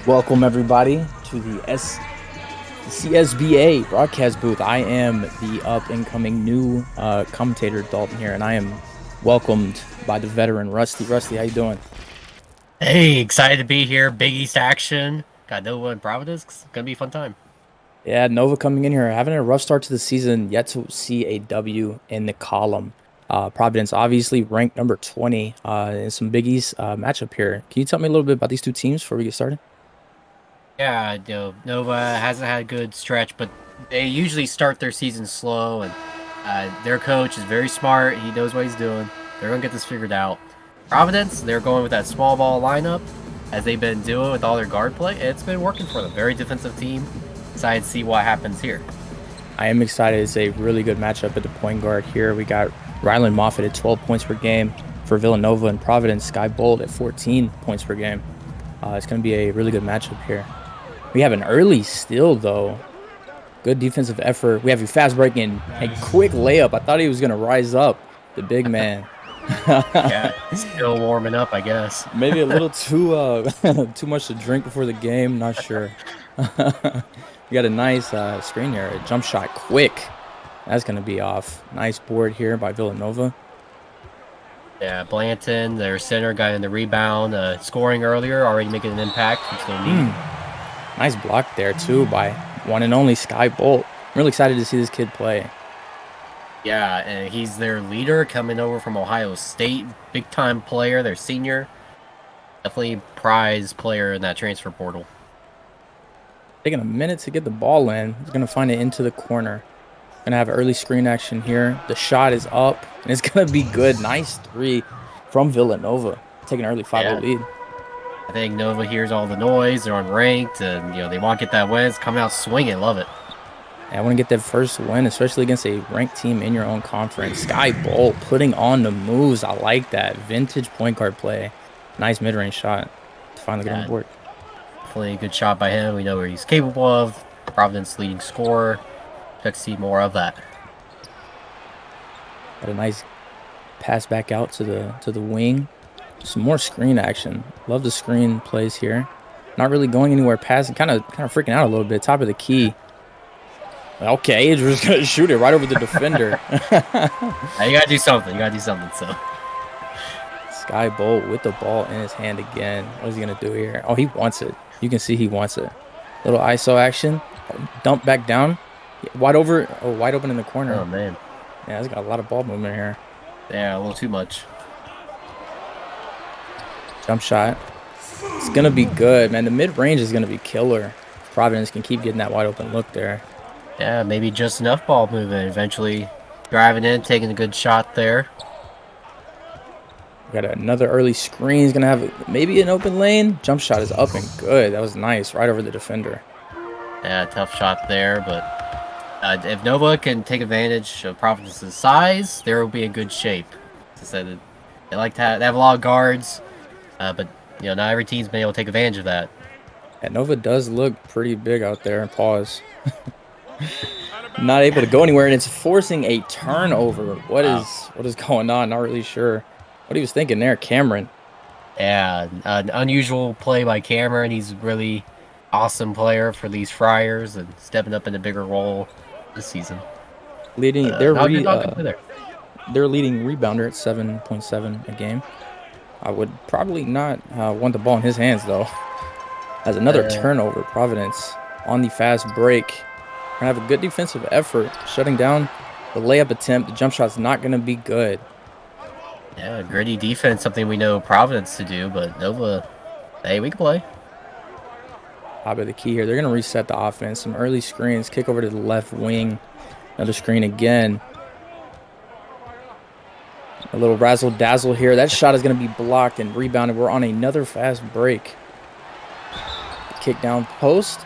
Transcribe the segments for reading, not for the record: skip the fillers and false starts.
Welcome everybody to the CSBA broadcast booth. I am the up-and-coming new commentator Dalton here, and I am welcomed by the veteran Rusty. Rusty, how you doing? Hey, excited to be here. Big East action. Got Nova and Providence. It's gonna be a fun time. Yeah, Nova coming in here, having a rough start to the season. Yet to see a W in the column. Providence obviously ranked number 20 in some Big East matchup here. Can you tell me a little bit about these two teams before we get started? Yeah, Nova hasn't had a good stretch, but they usually start their season slow, and their coach is very smart. He knows what he's doing. They're gonna get this figured out. Providence, they're going with that small ball lineup, as they've been doing with all their guard play. It's been working for them. Very defensive team. Excited to see what happens here. I am excited. It's a really good matchup at the point guard here. We got Rylan Moffitt at 12 points per game for Villanova, and Providence Sky Bolt at 14 points per game. It's going to be a really good matchup here. We have an early steal, though. Good defensive effort. We have a fast break and a quick layup. I thought he was going to rise up, the big man. Yeah, still warming up, I guess. Maybe a little too too much to drink before the game. Not sure. We got a nice screen here. A jump shot quick. That's going to be off. Nice board here by Villanova. Yeah, Blanton, their center, got in the rebound, scoring earlier, already making an impact, which they'll need. Nice block there, too, by one and only Sky Bolt. I'm really excited to see this kid play. Yeah, and he's their leader coming over from Ohio State. Big-time player, their senior. Definitely prize player in that transfer portal. Taking a minute to get the ball in. He's going to find it into the corner. Going to have early screen action here. The shot is up, and it's going to be good. Nice three from Villanova. Taking an early 5-0 lead. I think Nova hears all the noise. They're unranked, and they want to get that win. It's coming out swinging. Love it. Yeah, I want to get that first win, especially against a ranked team in your own conference. Sky Bolt putting on the moves. I like that. Vintage point guard play. Nice mid-range shot to finally get on the board. Definitely a good shot by him. We know what he's capable of. Providence leading scorer. Expect to see more of that. Got a nice pass back out to the wing. Some more screen action. Love the screen plays here. Not really going anywhere. Passing, kind of freaking out a little bit. Top of the key. Okay, we're just gonna shoot it right over the defender. You gotta do something. So Sky Bolt with the ball in his hand again. What is he gonna do here? Oh, he wants it. You can see he wants it. Little ISO action. Dump back down. Wide over. Oh, wide open in the corner. Oh man. Yeah, he's got a lot of ball movement here. Yeah, a little too much. Jump shot. It's going to be good, man. The mid-range is going to be killer. Providence can keep getting that wide open look there. Yeah, maybe just enough ball movement. Eventually driving in, taking a good shot there. We got another early screen. He's going to have maybe an open lane. Jump shot is up and good. That was nice. Right over the defender. Yeah, tough shot there, but if Nova can take advantage of Providence's size, they will be in good shape. As I said, they have a lot of guards, but not every team's been able to take advantage of that. Yeah, Nova does look pretty big out there. Pause. Not able to go anywhere, and it's forcing a turnover. What is going on? Not really sure what he was thinking there, Cameron. Yeah, an unusual play by Cameron. He's a really awesome player for these Friars and stepping up in a bigger role this season. Leading, they're leading rebounder at 7.7 a game. I would probably not want the ball in his hands, though. As another turnover, Providence on the fast break. Gonna have a good defensive effort, shutting down the layup attempt. The jump shot's not gonna be good. Yeah, gritty defense, something we know Providence to do, but Nova, hey, we can play. Probably the key here. They're gonna reset the offense. Some early screens, kick over to the left wing. Another screen again. A little razzle dazzle here. That shot is gonna be blocked and rebounded. We're on another fast break. Kick down post.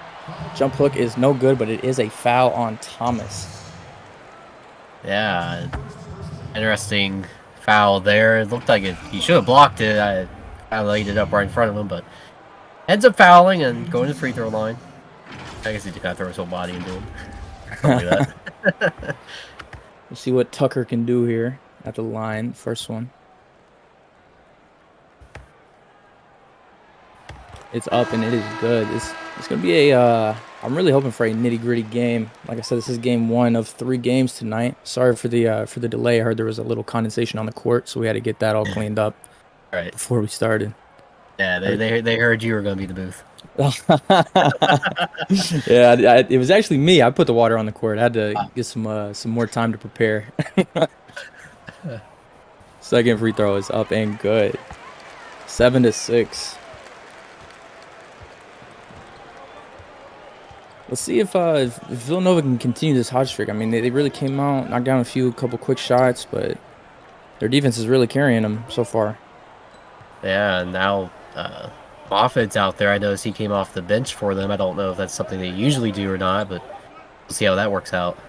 Jump hook is no good, but it is a foul on Thomas. Yeah, interesting foul there. It looked like he should have blocked it. I laid it up right in front of him, but ends up fouling and going to the free throw line. I guess he did kind of throw his whole body into him. That. We'll see what Tucker can do here at the line. First one. It's up and it is good. It's gonna be a. I'm really hoping for a nitty gritty game. Like I said, this is game 1 of 3 games tonight. Sorry for the delay. I heard there was a little condensation on the court, so we had to get that all cleaned up Right. before we started. Yeah, they heard you were going to be the booth. Yeah, it was actually me. I put the water on the court. I had to get some more time to prepare. Second free throw is up and good. 7-6. Let's see if Villanova can continue this hot streak. I mean, they really came out, knocked down a couple quick shots, but their defense is really carrying them so far. Yeah, and now Moffitt's out there. I noticed he came off the bench for them. I don't know if that's something they usually do or not, but we'll see how that works out.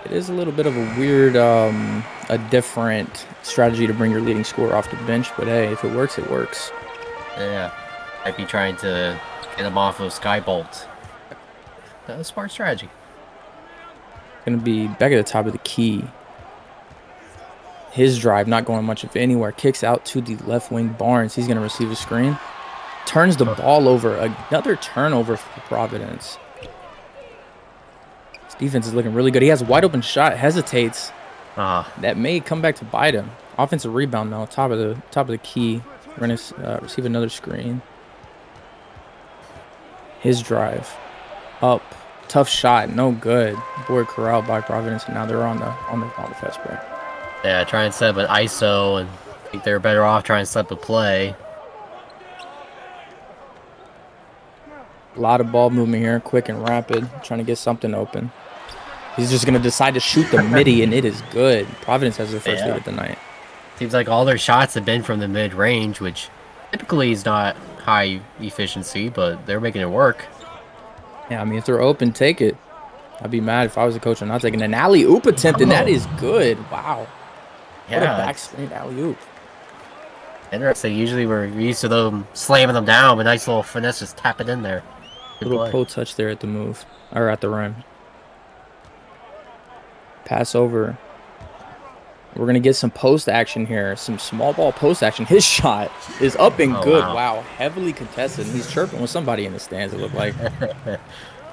It is a little bit of a weird, a different strategy to bring your leading scorer off the bench, but hey, if it works, it works. Yeah, might be trying to get him off of Skybolt. That's a smart strategy. Going to be back at the top of the key. His drive not going much of anywhere. Kicks out to the left wing. Barnes. He's going to receive a screen. Turns the ball over. Another turnover for Providence. His defense is looking really good. He has a wide open shot. Hesitates. That may come back to bite him. Offensive rebound though. Top of the key. We're going to receive another screen. His drive. Up. Tough shot. No good. Board corralled by Providence, and now they're on the fast break. Yeah, try and set up an ISO, and I think they're better off trying to set up a play. A lot of ball movement here, quick and rapid, trying to get something open. He's just going to decide to shoot the midi, and it is good. Providence has their first lead of the night. Seems like all their shots have been from the mid-range, which typically is not high efficiency, but they're making it work. Yeah, I mean, if they're open, take it. I'd be mad if I was a coach. I'm not taking an alley-oop attempt, and that is good. Wow. Yeah, what a back screen alley-oop. Interesting. Usually we're used to them slamming them down, but nice little finesse, just tap it in there. Good little play. pro touch there at the move, or at the rim. Pass over. We're going to get some post action here, some small ball post action. His shot is up and good. Wow, heavily contested. And he's chirping with somebody in the stands, it looked like.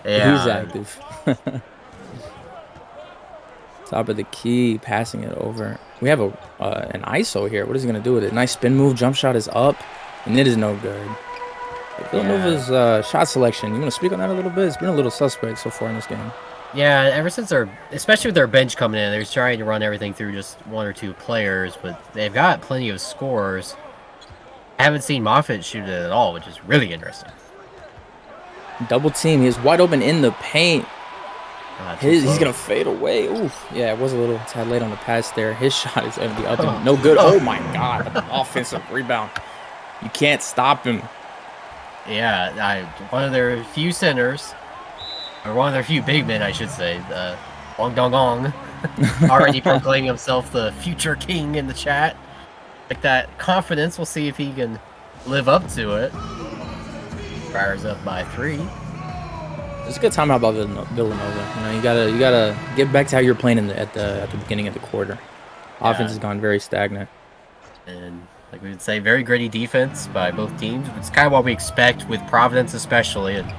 Yeah. He's active. Top of the key, passing it over. We have an ISO here. What is he going to do with it? Nice spin move. Jump shot is up, and it is no good. Villanova's shot selection, you want to speak on that a little bit? It's been a little suspect so far in this game. Yeah, ever since especially with their bench coming in, they're trying to run everything through just 1 or 2 players, but they've got plenty of scores. I haven't seen Moffitt shoot it at all, which is really interesting. Double team. He's wide open in the paint. He's going to fade away. Oof. Yeah, it was a little tad late on the pass there. His shot is going to be up and no good. Oh, my God. Offensive rebound. You can't stop him. Yeah, one of their few centers, or one of their few big men, I should say, Wong Dong Gong, already proclaiming himself the future king in the chat. Like that confidence, we'll see if he can live up to it. Friars up by 3. It's a good timeout by Villanova. You know, you gotta get back to how you're playing at the beginning of the quarter. Offense has gone very stagnant. And like we would say, very gritty defense by both teams. It's kind of what we expect with Providence, especially. And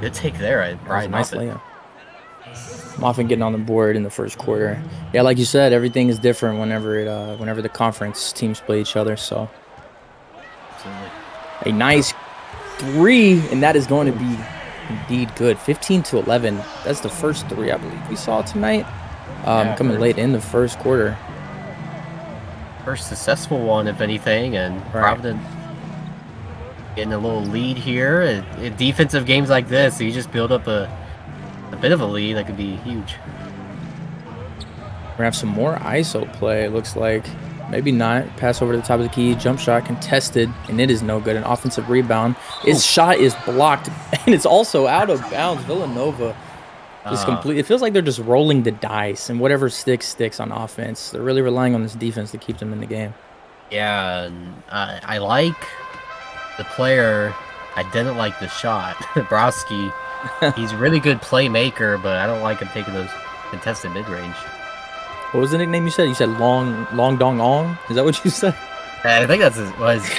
good take there, Brian. Nice layup. Moffitt getting on the board in the first quarter. Yeah, like you said, everything is different whenever the conference teams play each other. So, absolutely. A nice 3, and that is going to be indeed good. 15-11. That's the first 3 I believe we saw tonight. Coming late in the first quarter. First successful one, if anything, and Providence getting a little lead here. In defensive games like this, you just build up a bit of a lead that could be huge. We're going to have some more ISO play, it looks like. Maybe not. Pass over to the top of the key. Jump shot contested, and it is no good. An offensive rebound. His shot is blocked, and it's also out of bounds. Villanova is complete. It feels like they're just rolling the dice, and whatever sticks on offense. They're really relying on this defense to keep them in the game. Yeah, and I like the player. I didn't like the shot. Browski, he's a really good playmaker, but I don't like him taking those contested mid-range. What was the nickname you said? You said Long Dong Ong? Is that what you said? And I think that's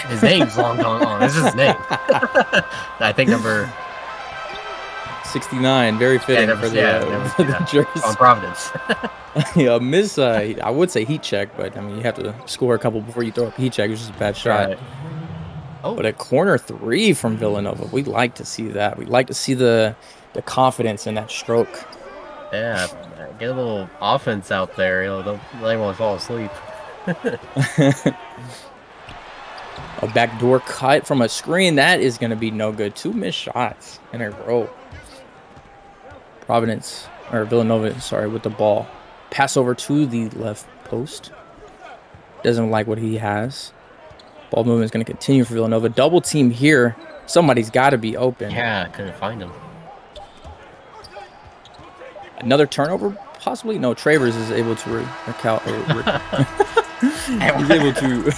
his name's long gone on. This is his name. I think number 69, very fitting for the jersey. On Providence. I would say heat check, but I mean you have to score a couple before you throw up heat check, which is a bad shot. Right. Oh. But a corner 3 from Villanova. We'd like to see that. We'd like to see the confidence in that stroke. Yeah, get a little offense out there. Don't let anyone fall asleep. A backdoor cut from a screen. That is going to be no good. 2 missed shots in a row. Villanova, sorry, with the ball. Pass over to the left post. Doesn't like what he has. Ball movement is going to continue for Villanova. Double team here. Somebody's got to be open. Yeah, couldn't find him. Another turnover, possibly? No, Travers is able to he's able to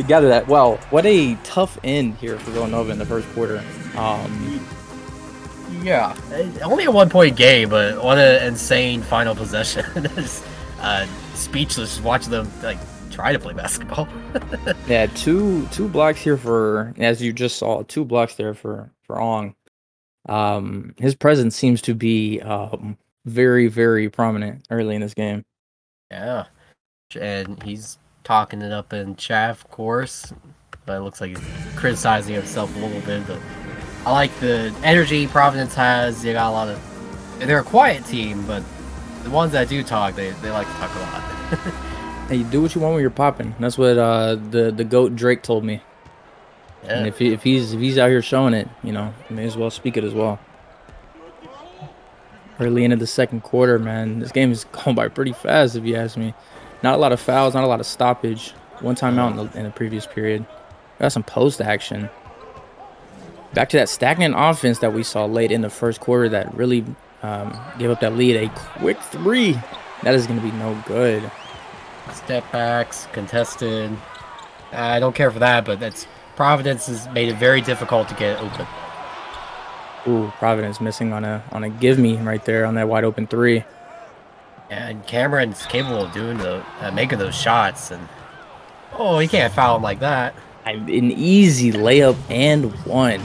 gather that. Well, what a tough end here for Villanova in the first quarter. Yeah, only a 1-point game, but what an insane final possession. Just, speechless watching them try to play basketball. Yeah, two blocks here for, as you just saw, 2 blocks there for Ong. His presence seems to be very, very prominent early in this game. Yeah, and he's talking it up in chat, of course, but it looks like he's criticizing himself a little bit. But I like the energy Providence has. They got a lot of. They're a quiet team, but the ones that do talk, they like to talk a lot. Hey, you do what you want when you're popping. That's what the GOAT Drake told me. Yeah. And if he's out here showing it, may as well speak it as well. Early into the second quarter, man, this game is going by pretty fast if you ask me. Not a lot of fouls, not a lot of stoppage. 1 timeout in the previous period. Got some post action. Back to that stagnant offense that we saw late in the first quarter that really gave up that lead. A quick 3. That is going to be no good. Step backs, contested. I don't care for that, but Providence has made it very difficult to get open. Ooh, Providence missing on a give me right there on that wide open 3. Yeah, and Cameron's capable of doing making those shots, and he can't foul him like that. An easy layup and 1.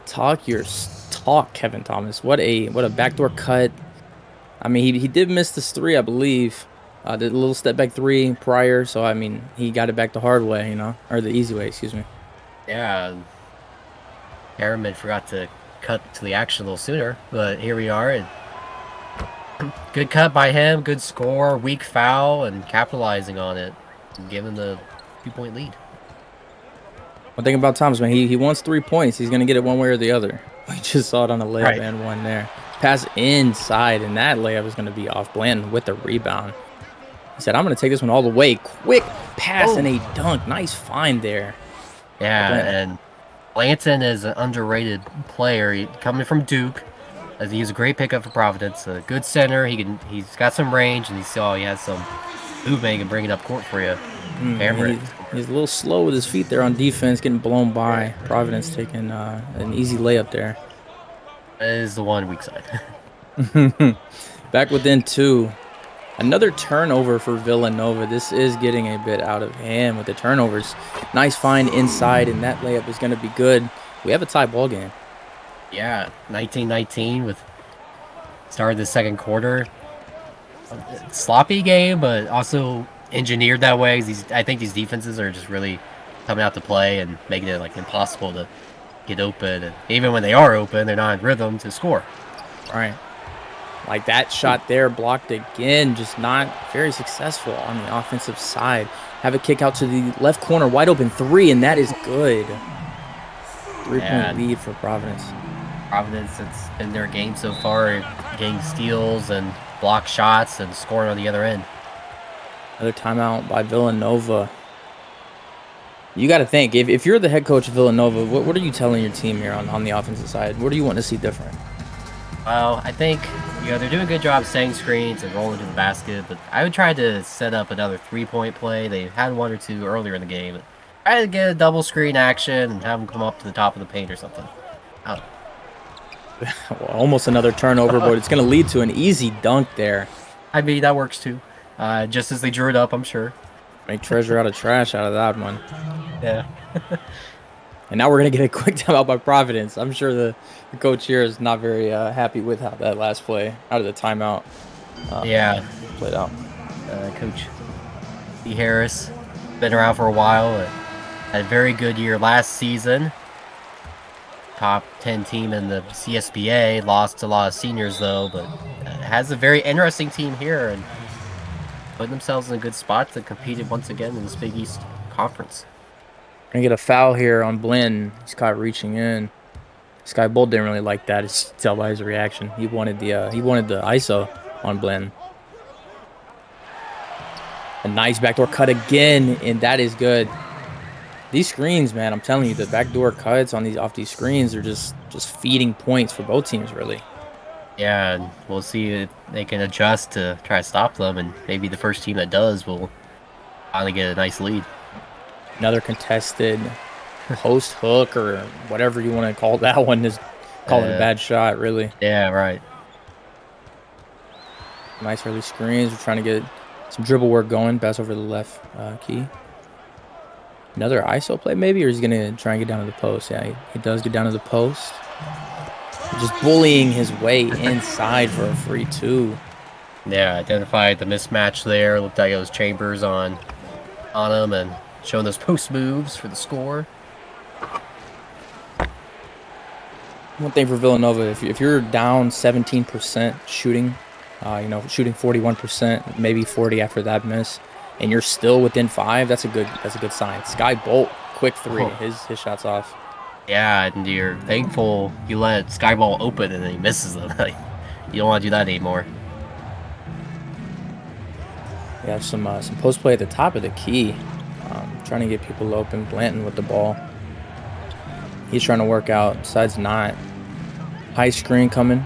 Talk, Kevin Thomas. What a backdoor cut. I mean, he did miss this 3, I believe. Did a little step back 3 prior, so I mean, he got it back the hard way, or the easy way, excuse me. Yeah, Harriman forgot to cut to the action a little sooner, but here we are. And good cut by him, good score, weak foul, and capitalizing on it, and giving the 2-point lead. One thing about Thomas, man, he wants 3 points. He's going to get it one way or the other. We just saw it on a layup and 1 there. Pass inside, and that layup is going to be off. Bland with the rebound. He said, I'm going to take this one all the way. Quick pass and a dunk. Nice find there. Yeah, and Blanton is an underrated player. Coming from Duke. He's a great pickup for Providence. A good center. He's got some range, and he has some movement. He can bring it up court for you. He's a little slow with his feet there on defense, getting blown by. Providence taking an easy layup there. That is the one weak side. Back within 2. Another turnover for Villanova. This is getting a bit out of hand with the turnovers. Nice find inside, and that layup is going to be good. We have a tie ball game. Yeah, 19-19 with started the second quarter. Sloppy game, but also engineered that way. I think these defenses are just really coming out to play and making it impossible to get open. And even when they are open, they're not in rhythm to score. Right. Like that shot there, blocked again, just not very successful on the offensive side. Have a kick out to the left corner, wide open 3, and that is good. 3-point lead for Providence. Providence, it's been their game so far, getting steals and block shots and scoring on the other end. Another timeout by Villanova. You got to think, if you're the head coach of Villanova, what are you telling your team here on the offensive side? What do you want to see different? Well, I think they're doing a good job setting screens and rolling to the basket, but I would try to set up another 3-point play. They had 1 or 2 earlier in the game. Try to get a double screen action and have them come up to the top of the paint or something. Well, almost another turnover, but it's going to lead to an easy dunk there. I mean, that works too. Just as they drew it up, I'm sure. Make treasure out of trash out of that one. Yeah. And now we're going to get a quick timeout by Providence. I'm sure the coach here is not very happy with how that last play out of the timeout played out. Coach E. Harris, been around for a while. Had a very good year last season. Top 10 team in the CSBA. Lost a lot of seniors, though, but has a very interesting team here and putting themselves in a good spot to compete once again in this Big East Conference. Gonna get a foul here on Blinn. He's caught reaching in. Sky Bolt didn't really like that. It's tell by his reaction. He wanted the ISO on Blinn. A nice backdoor cut again, and that is good. These screens, man, I'm telling you, the backdoor cuts on off these screens are just feeding points for both teams, really. Yeah, and we'll see if they can adjust to try to stop them, and maybe the first team that does will finally get a nice lead. Another contested post hook or whatever you want to call that one is call it a bad shot, really. Yeah, right. Nice early screens. We're trying to get some dribble work going. Pass over the left key. Another ISO play maybe, or he's going to try and get down to the post. Yeah, he does get down to the post. Just bullying his way inside for a free two. Yeah, identified the mismatch there. Looked like it was Chambers on him and showing those post moves for the score. One thing for Villanova, if you're down 17% shooting, shooting 41%, maybe 40 after that miss, and you're still within 5, that's a good sign. Sky Bolt, quick three. His shot's off. Yeah, and you're thankful you let Skyball open and then he misses them. Like, you don't want to do that anymore. We have some post play at the top of the key, trying to get people open. Blanton with the ball. He's trying to work out. Side's not. High screen coming.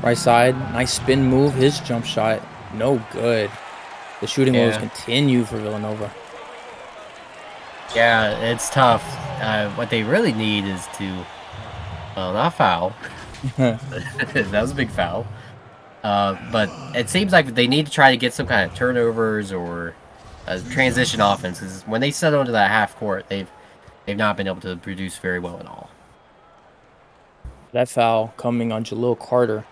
Right side. Nice spin move. His jump shot, no good. The shooting woes continue for Villanova. Yeah, it's tough. What they really need is to, not foul. That was a big foul. But it seems like they need to try to get some kind of turnovers or a transition offense. 'Cause when they settle into that half court, they've not been able to produce very well at all. That foul coming on Jalil Carter.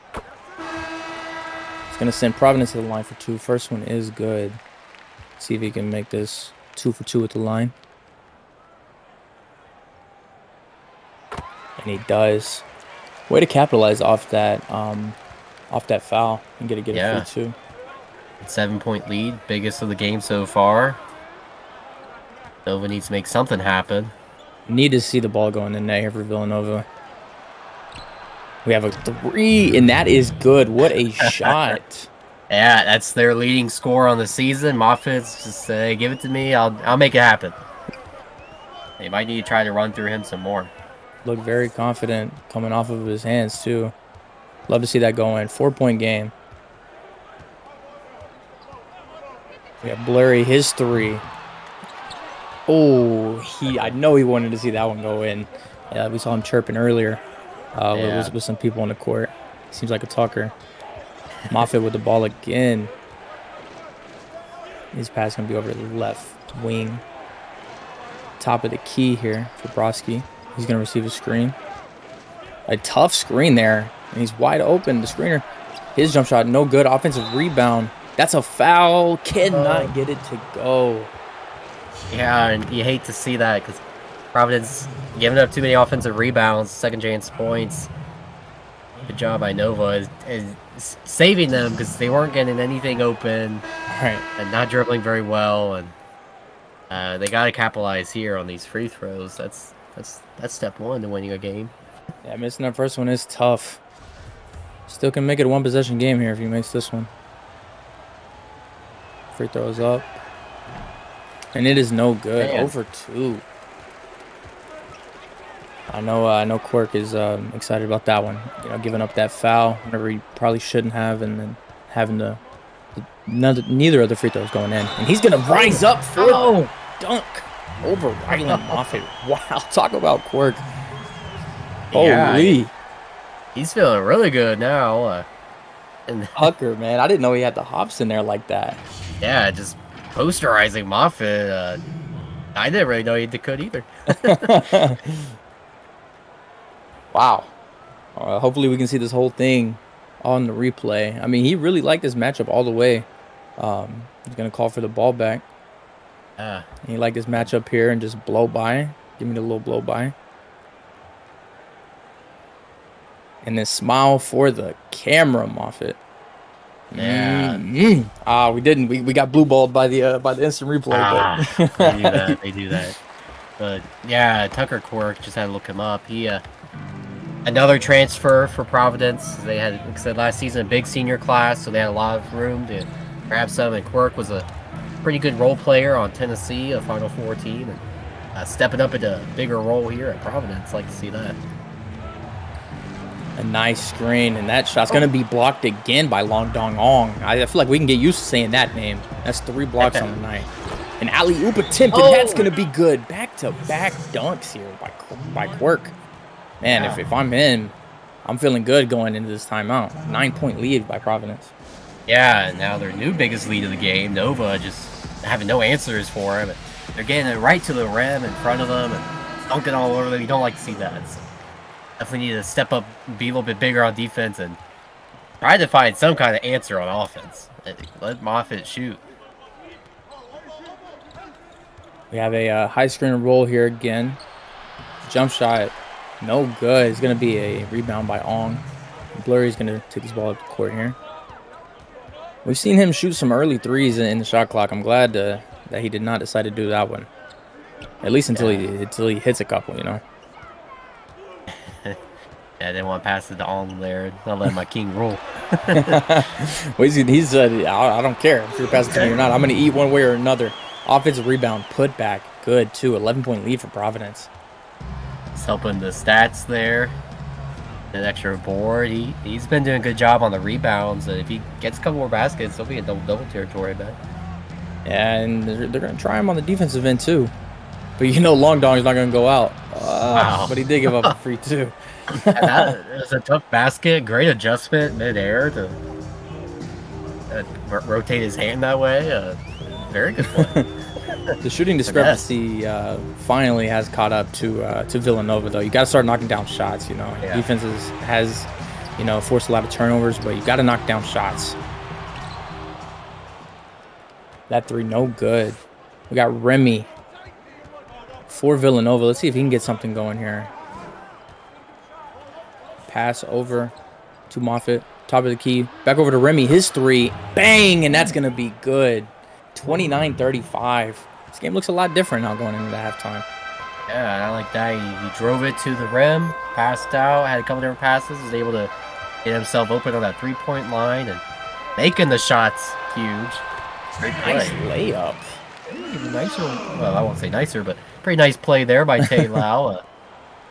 It's going to send Providence to the line for 2. First one is good. See if he can make this 2 for 2 at the line. And he does. Way to capitalize off that foul and get a free 2. 7-point lead, biggest of the game so far. Nova needs to make something happen. Need to see the ball go in the net here for Villanova. We have a 3, and that is good. What a shot. Yeah, that's their leading score on the season. Moffitt's just say, give it to me. I'll make it happen. They might need to try to run through him some more. Look very confident coming off of his hands, too. Love to see that go in. 4-point game. We got Blurry, his 3. Oh, I know he wanted to see that one go in. Yeah, we saw him chirping earlier with some people on the court. Seems like a talker. Moffitt with the ball again. His pass going to be over the left wing. Top of the key here for Broski. He's going to receive a screen. A tough screen there. And he's wide open. The screener. His jump shot, no good. Offensive rebound. That's a foul. Cannot get it to go. Yeah, and you hate to see that because Providence giving up too many offensive rebounds, second chance points. Good job by Nova is saving them because they weren't getting anything open and not dribbling very well, and they got to capitalize here on these free throws. That's step 1 to winning a game. Yeah, missing that first one is tough. Still can make it a 1-possession game here if he makes this one. Free throws up. And it is no good. Man. Over 2. I know Quirk is excited about that one. Giving up that foul whenever he probably shouldn't have, and then having neither of the free throws going in. And he's gonna rise up for the dunk over Ryland Moffitt. Wow, talk about Quirk. Holy. He's feeling really good now. And Hucker, man, I didn't know he had the hops in there like that. Yeah, just Posterizing Moffitt. I didn't really know he could either. Wow. Hopefully we can see this whole thing on the replay. I mean, he really liked this matchup all the way. He's going to call for the ball back. He liked this matchup here and just blow by. Give me the little blow by. And then smile for the camera, Moffitt. Yeah. We didn't. We got blue balled by the instant replay. They do that. They do that. But yeah, Tucker Quirk, just had to look him up. He another transfer for Providence. They had, like I said, last season a big senior class, so they had a lot of room to grab some. And Quirk was a pretty good role player on Tennessee, a Final Four team, and stepping up into a bigger role here at Providence. Like to see that. A nice screen, and that shot's going to be blocked again by Long Dong Ong. I feel like we can get used to saying that name. That's 3 blocks on the night. An alley-oop attempt, and that's going to be good. Back-to-back dunks here by Quirk. Man, if I'm him, I'm feeling good going into this timeout. 9-point lead by Providence. Yeah, and now their new biggest lead of the game, Nova, just having no answers for him. They're getting it right to the rim in front of them and dunking all over them. You don't like to see that. So definitely need to step up, be a little bit bigger on defense, and try to find some kind of answer on offense. Let Moffitt shoot. We have a high screen roll here again. Jump shot, no good. It's going to be a rebound by Ong. Blurry's going to take this ball up the court here. We've seen him shoot some early threes in the shot clock. I'm glad that he did not decide to do that one. At least until he hits a couple, you know. Yeah, I didn't want to pass it to Ong there. Not letting my king roll. Well, he's I don't care if you're passing to me or not. I'm going to eat one way or another. Offensive rebound, put back, good too. 11-point lead for Providence. He's helping the stats there. An extra board. He's been doing a good job on the rebounds. And if he gets a couple more baskets, he'll be in double territory, I bet. Yeah, and they're going to try him on the defensive end too. But you know Long Dong is not going to go out. Wow. But he did give up a free too. That was a tough basket. Great adjustment mid-air to rotate his hand that way. Very good play. The shooting discrepancy finally has caught up to Villanova, though. You got to start knocking down shots. You know, defense has forced a lot of turnovers, but you got to knock down shots. That 3, no good. We got Remy for Villanova. Let's see if he can get something going here. Pass over to Moffitt, top of the key, back over to Remy. His 3, bang, and that's gonna be good. 29-35. This game looks a lot different now going into the halftime. Yeah, I like that. He drove it to the rim, passed out, had a couple different passes, was able to get himself open on that 3-point line and making the shots huge. Great play. Nice layup. Even nicer. Well, I won't say nicer, but pretty nice play there by Tay Lau.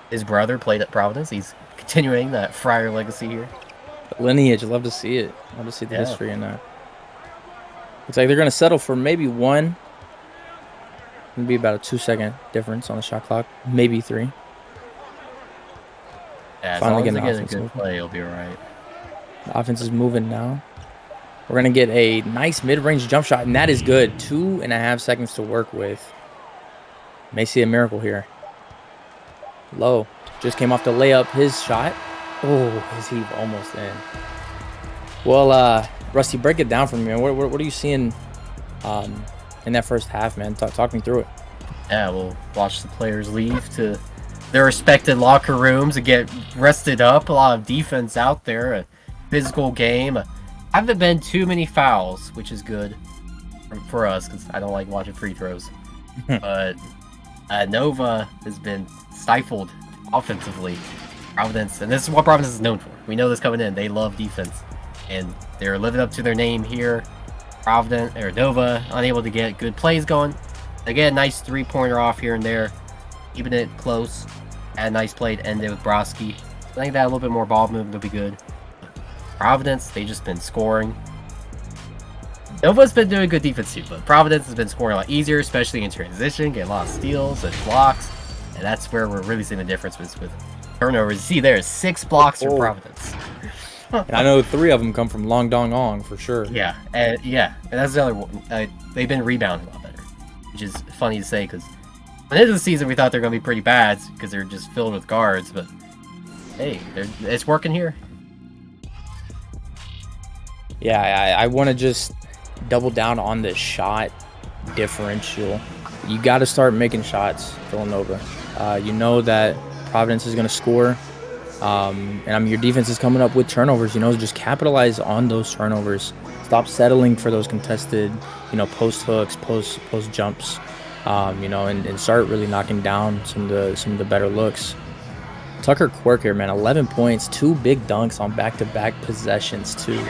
His brother played at Providence. He's continuing that Friar legacy here. The lineage, love to see it. Love to see the history in that. Looks like they're going to settle for maybe 1. It'll be about a 2-second difference on the shot clock. Maybe 3. Yeah, finally getting a good play, he'll be all right. The offense is moving now. We're going to get a nice mid-range jump shot, and that is good. 2.5 seconds to work with. May see a miracle here. Low. Just came off the layup. His shot. Oh, his heave almost in. Well, Rusty, break it down for me, man. What are you seeing in that first half, man? Talk me through it. Yeah, we'll watch the players leave to their respected locker rooms and get rested up. A lot of defense out there. A physical game. Haven't been too many fouls, which is good for us because I don't like watching free throws. But Nova has been stifled offensively. Providence, and this is what Providence is known for. We know this coming in. They love defense, and they're living up to their name here. Providence or Nova unable to get good plays going. They get a nice 3-pointer off here and there, keeping it close. Had a nice play to end it with Broski. I think that a little bit more ball movement will be good. Providence, they just been scoring. Nova's been doing good defense too, but Providence has been scoring a lot easier, especially in transition, getting a lot of steals and blocks, and that's where we're really seeing the difference with turnovers. You see, there's 6 blocks for Providence. And I know 3 of them come from Long Dong Ong for sure. Yeah, and that's the other one. They've been rebounding a lot better, which is funny to say because at the end of the season we thought they're going to be pretty bad because they're just filled with guards. But hey, it's working here. Yeah, I want to just double down on the shot differential. You got to start making shots, Villanova. You know that Providence is going to score. And your defense is coming up with turnovers. Just capitalize on those turnovers. Stop settling for those contested, post hooks, post jumps. And start really knocking down some of the better looks. Tucker Quirk here, man, 11 points, 2 big dunks on back-to-back possessions too.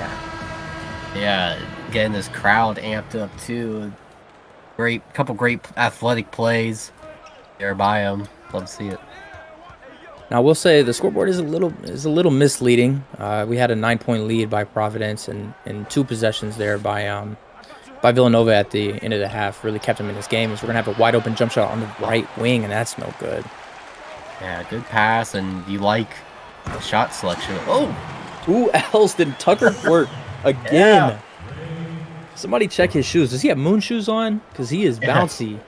Yeah, getting this crowd amped up too. Couple great athletic plays there by him. Love to see it. Now, I will say the scoreboard is a little misleading. We had a 9-point lead by Providence and 2 possessions there by Villanova at the end of the half. Really kept them in this game. So we're gonna have a wide open jump shot on the right wing, and that's no good. Yeah, good pass, and you like the shot selection. Oh, who else than Tucker Quirk again? Yeah. Somebody check his shoes. Does he have moon shoes on? Because he is bouncy.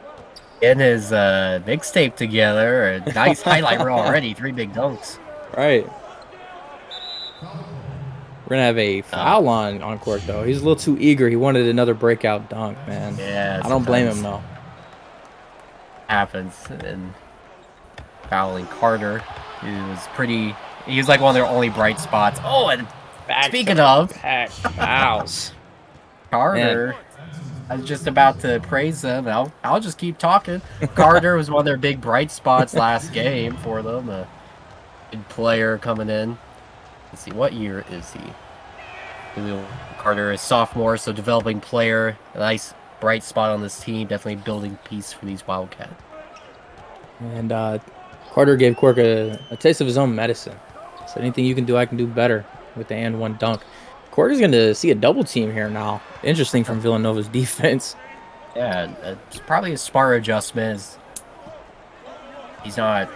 Getting his mixtape together. A nice highlight reel already. 3 big dunks. Right. We're going to have a foul on Quirk, though. He's a little too eager. He wanted another breakout dunk, man. Yeah. I don't blame him, though. Happens. And fouling Carter, he was like one of their only bright spots. Oh, and speaking of fouls. Carter, man. I was just about to praise them. I'll just keep talking. Carter was one of their big bright spots last game for them. A good player coming in. Let's see, what year is he? Carter is sophomore, so developing player. A nice bright spot on this team. Definitely building piece for these Wildcats. And Carter gave Quirk a taste of his own medicine. So anything you can do, I can do better with the and 1 dunk. Quirk is going to see a double team here now. Interesting from Villanova's defense. Yeah, it's probably a smart adjustment. He's not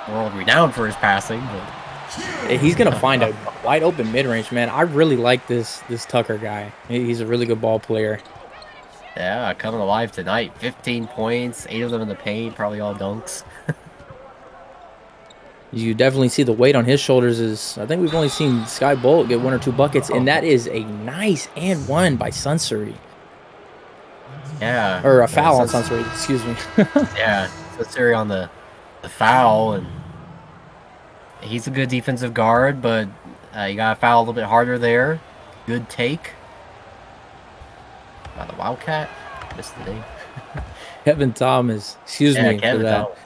world renowned for his passing, but he's going to find a wide open mid-range, man. I really like this Tucker guy. He's a really good ball player. Yeah, coming alive tonight. 15 points, 8 of them in the paint, probably all dunks. You definitely see the weight on his shoulders. I think we've only seen Sky Bolt get 1 or 2 buckets, and that is a nice and 1 by Sunsuri. Yeah. Or a foul on Sunsuri, excuse me. Yeah, Sunsuri on the foul, and he's a good defensive guard, but you got to foul a little bit harder there. Good take. By the Wildcat. Missed the name. Kevin Thomas. Excuse me Kevin for that. Thomas.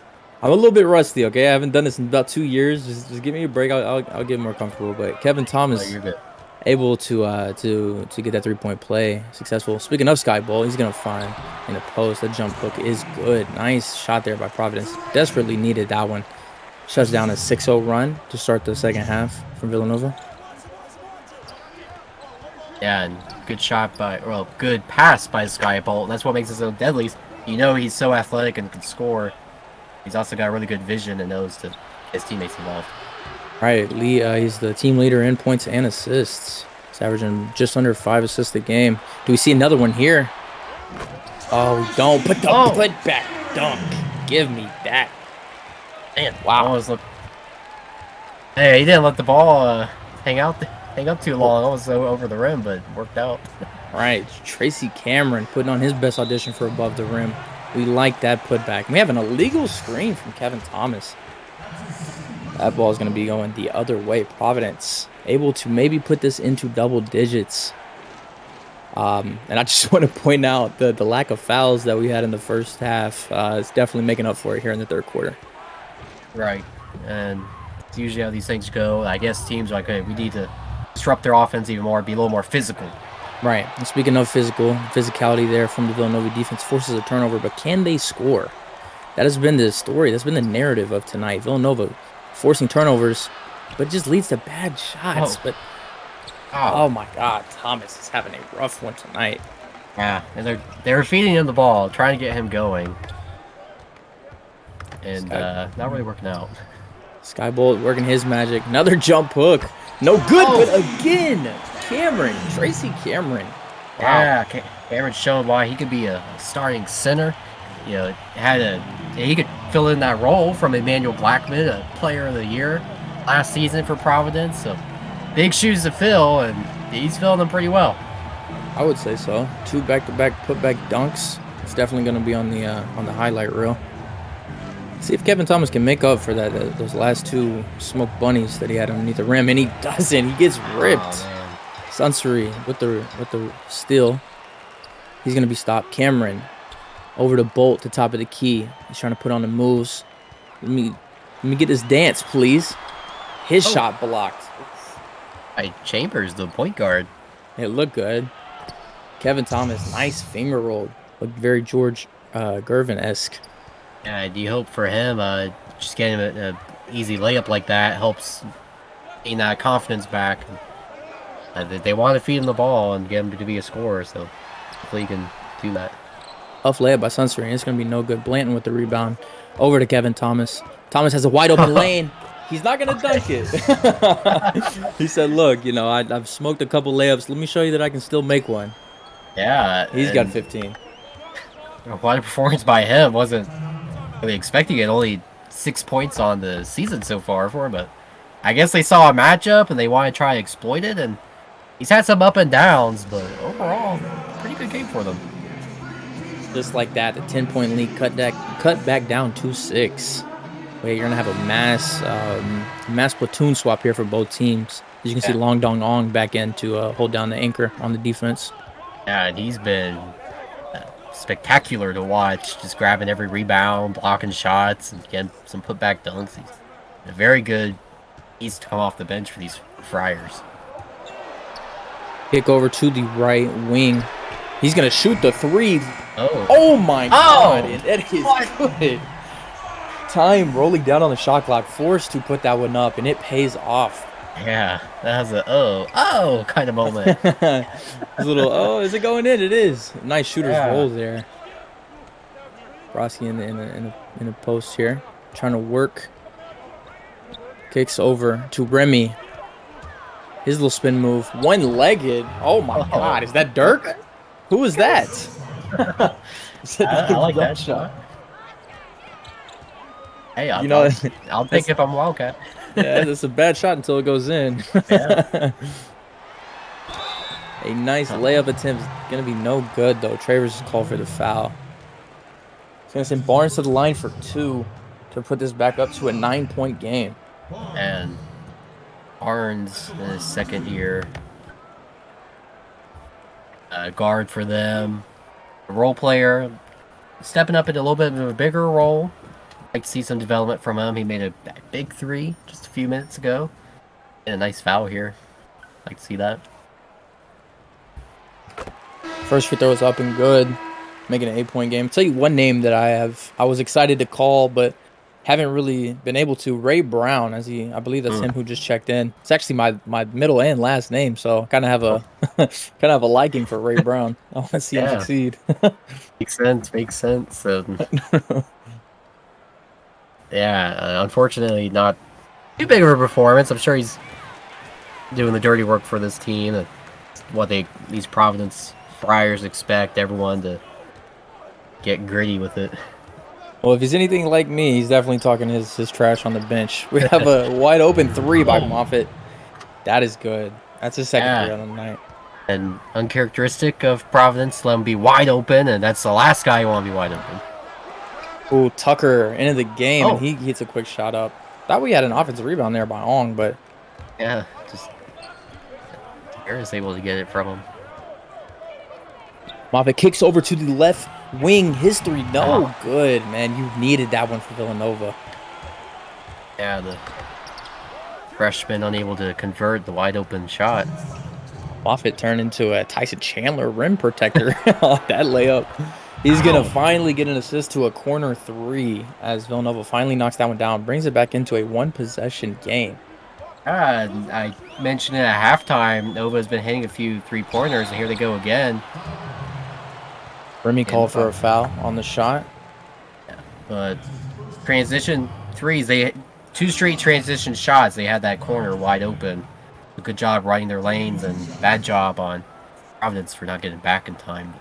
I'm a little bit rusty, okay? I haven't done this in about 2 years. Just give me a break. I'll get more comfortable. But Kevin Thomas able to get that 3-point play successful. Speaking of Sky Bolt, he's gonna find in the post. That jump hook is good. Nice shot there by Providence. Desperately needed that one. Shuts down a 6-0 run to start the second half from Villanova. Yeah, and good pass by Sky Bolt. That's what makes it so deadly. He's so athletic and can score. He's also got really good vision and knows to his teammates involved. Right, Lee. He's the team leader in points and assists. He's averaging just under 5 assists a game. Do we see another one here? Oh, we don't. Put back dunk. Give me that. Man, wow. Hey, he didn't let the ball hang up too long. Almost over the rim, but worked out. Right, Tracy Cameron putting on his best audition for above the rim. We like that putback. We have an illegal screen from Kevin Thomas. That ball is going to be going the other way. Providence able to maybe put this into double digits. And I just want to point out the lack of fouls that we had in the first half is definitely making up for it here in the third quarter. Right. And it's usually how these things go. I guess teams are like, hey, we need to disrupt their offense even more, be a little more physical. Right. And speaking of physicality there from the Villanova defense forces a turnover, but can they score? That has been the story. That's been the narrative of tonight. Villanova forcing turnovers, but it just leads to bad shots. Oh my God, Thomas is having a rough one tonight. Yeah, and they're feeding him the ball, trying to get him going, and not really working out. Sky Bolt working his magic. Another jump hook. No good, but again, Tracy Cameron. Wow. Yeah, Cameron's showing why he could be a starting center. You know, he could fill in that role from Emmanuel Blackman, a Player of the Year last season for Providence. So big shoes to fill, and he's filling them pretty well. I would say so. 2 back-to-back putback dunks. It's definitely going to be on the highlight reel. See if Kevin Thomas can make up for those last 2 smoke bunnies that he had underneath the rim, and he doesn't. He gets ripped. Oh, Sunseri with the steal. He's going to be stopped. Cameron over to Bolt, the top of the key. He's trying to put on the moves. Let me get this dance, please. His shot blocked. By Chambers, the point guard. It looked good. Kevin Thomas, nice finger roll. Looked very George Gervin-esque. Yeah, do you hope for him? Just getting an easy layup like that helps gain that confidence back. They want to feed him the ball and get him to be a scorer, so hopefully he can do that. Tough layup by Sunseri. It's going to be no good. Blanton with the rebound. Over to Kevin Thomas. Thomas has a wide open lane. He's not going to dunk it. He said, look, you know, I've smoked a couple layups. Let me show you that I can still make one. Yeah. He's got 15. What a performance by him. Wasn't really expecting it. Only 6 points on the season so far for him, but I guess they saw a matchup and they want to try to exploit it, and he's had some up and downs, but overall, pretty good game for them. Just like that, the 10-point lead cut back down 2-6. Wait, you're gonna have a mass platoon swap here for both teams. As you can see, Long Dong Ong back in to hold down the anchor on the defense. Yeah, and he's been spectacular to watch, just grabbing every rebound, blocking shots, and getting some putback dunks. He's a very good piece to come off the bench for these Friars. Kick over to the right wing. He's gonna shoot the 3. Oh my God! That is good. Time rolling down on the shot clock, forced to put that one up, and it pays off. Yeah, that was a kind of moment. A little is it going in? It is. Nice shooter's roll there. Broski in the post here, trying to work. Kicks over to Remy. His little spin move, one-legged. Oh my God, is that Dirk? Who is that? I like that shot. Hey, I'll take it if I'm Wildcat. Yeah, it's a bad shot until it goes in. Yeah. A nice layup attempt. Gonna be no good though. Travers is called for the foul. He's gonna send Barnes to the line for 2 to put this back up to a 9-point game. And Barnes in his second year. Guard for them. A role player. Stepping up into a little bit of a bigger role. Like to see some development from him. He made a big 3 just a few minutes ago. And a nice foul here. Like to see that. First free throw is up and good. Making an 8-point game. I'll tell you one name that I was excited to call, but haven't really been able to. Ray Brown, I believe that's him who just checked in. It's actually my middle and last name, so I kind of have a liking for Ray Brown. I want to see him succeed. Makes sense. Unfortunately, not too big of a performance. I'm sure he's doing the dirty work for this team. What these Providence Friars expect everyone to get gritty with it. Well, if he's anything like me, he's definitely talking his trash on the bench. We have a wide open 3 by Moffitt. That is good. That's his second 3 on the night. And uncharacteristic of Providence, let him be wide open, and that's the last guy you want to be wide open. Ooh, Tucker into the game, and he hits a quick shot up. Thought we had an offensive rebound there by Ong, but... Yeah, just... Harris able to get it from him. Moffitt kicks over to the left wing. His 3, no good, man. You needed that one for Villanova. Yeah, the freshman unable to convert the wide open shot. Moffitt turned into a Tyson Chandler rim protector on that layup. He's going to finally get an assist to a corner 3 as Villanova finally knocks that one down, brings it back into a 1-possession game. I mentioned it at halftime. Nova's been hitting a few 3-pointers, and here they go again. Remy called for a foul on the shot. Yeah, but transition 3s, 2 straight transition shots. They had that corner wide open. a good job running their lanes and bad job on Providence for not getting back in time.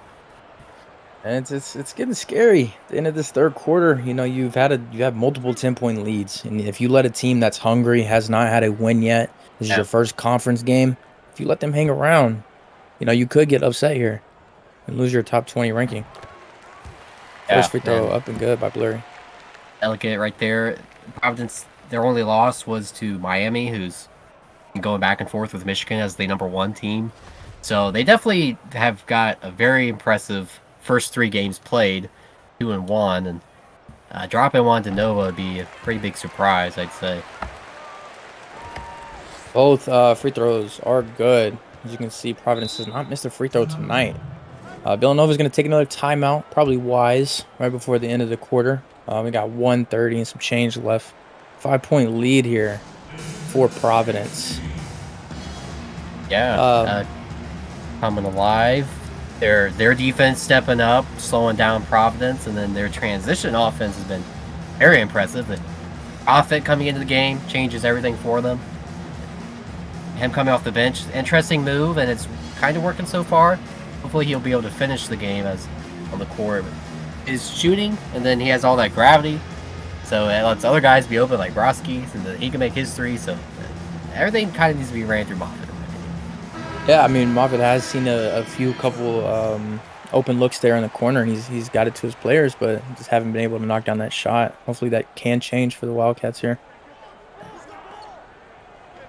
And it's getting scary. At the end of this third quarter, you know, you've had multiple 10-point leads. And if you let a team that's hungry, has not had a win yet, this is Yeah. your first conference game, if you let them hang around, you know, you could get upset here and lose your top 20 ranking. Yeah, First free throw and up and good by Blurry. delicate right there. Providence, their only loss was to Miami, who's going back and forth with Michigan as the #1 team. So they definitely have got a very impressive first 3 games played, 2-1, and dropping one to Nova would be a pretty big surprise, I'd say. Both free throws are good. As you can see, Providence has not missed a free throw tonight. Villanova is going to take another timeout, probably wise, right before the end of the quarter. We got 1:30 and some change left. 5-point lead here for Providence. Yeah, coming alive. Their defense stepping up, slowing down Providence, and then their transition offense has been very impressive. The Offit coming into the game changes everything for them. Him coming off the bench, interesting move, and it's kind of working so far. Hopefully he'll be able to finish the game as on the court. His shooting, and then he has all that gravity, so it lets other guys be open like Broski, and then he can make his 3. So everything kind of needs to be ran through Moffitt. Yeah, I mean, Moffitt has seen a couple open looks there in the corner, and he's got it to his players, but just haven't been able to knock down that shot. Hopefully that can change for the Wildcats here.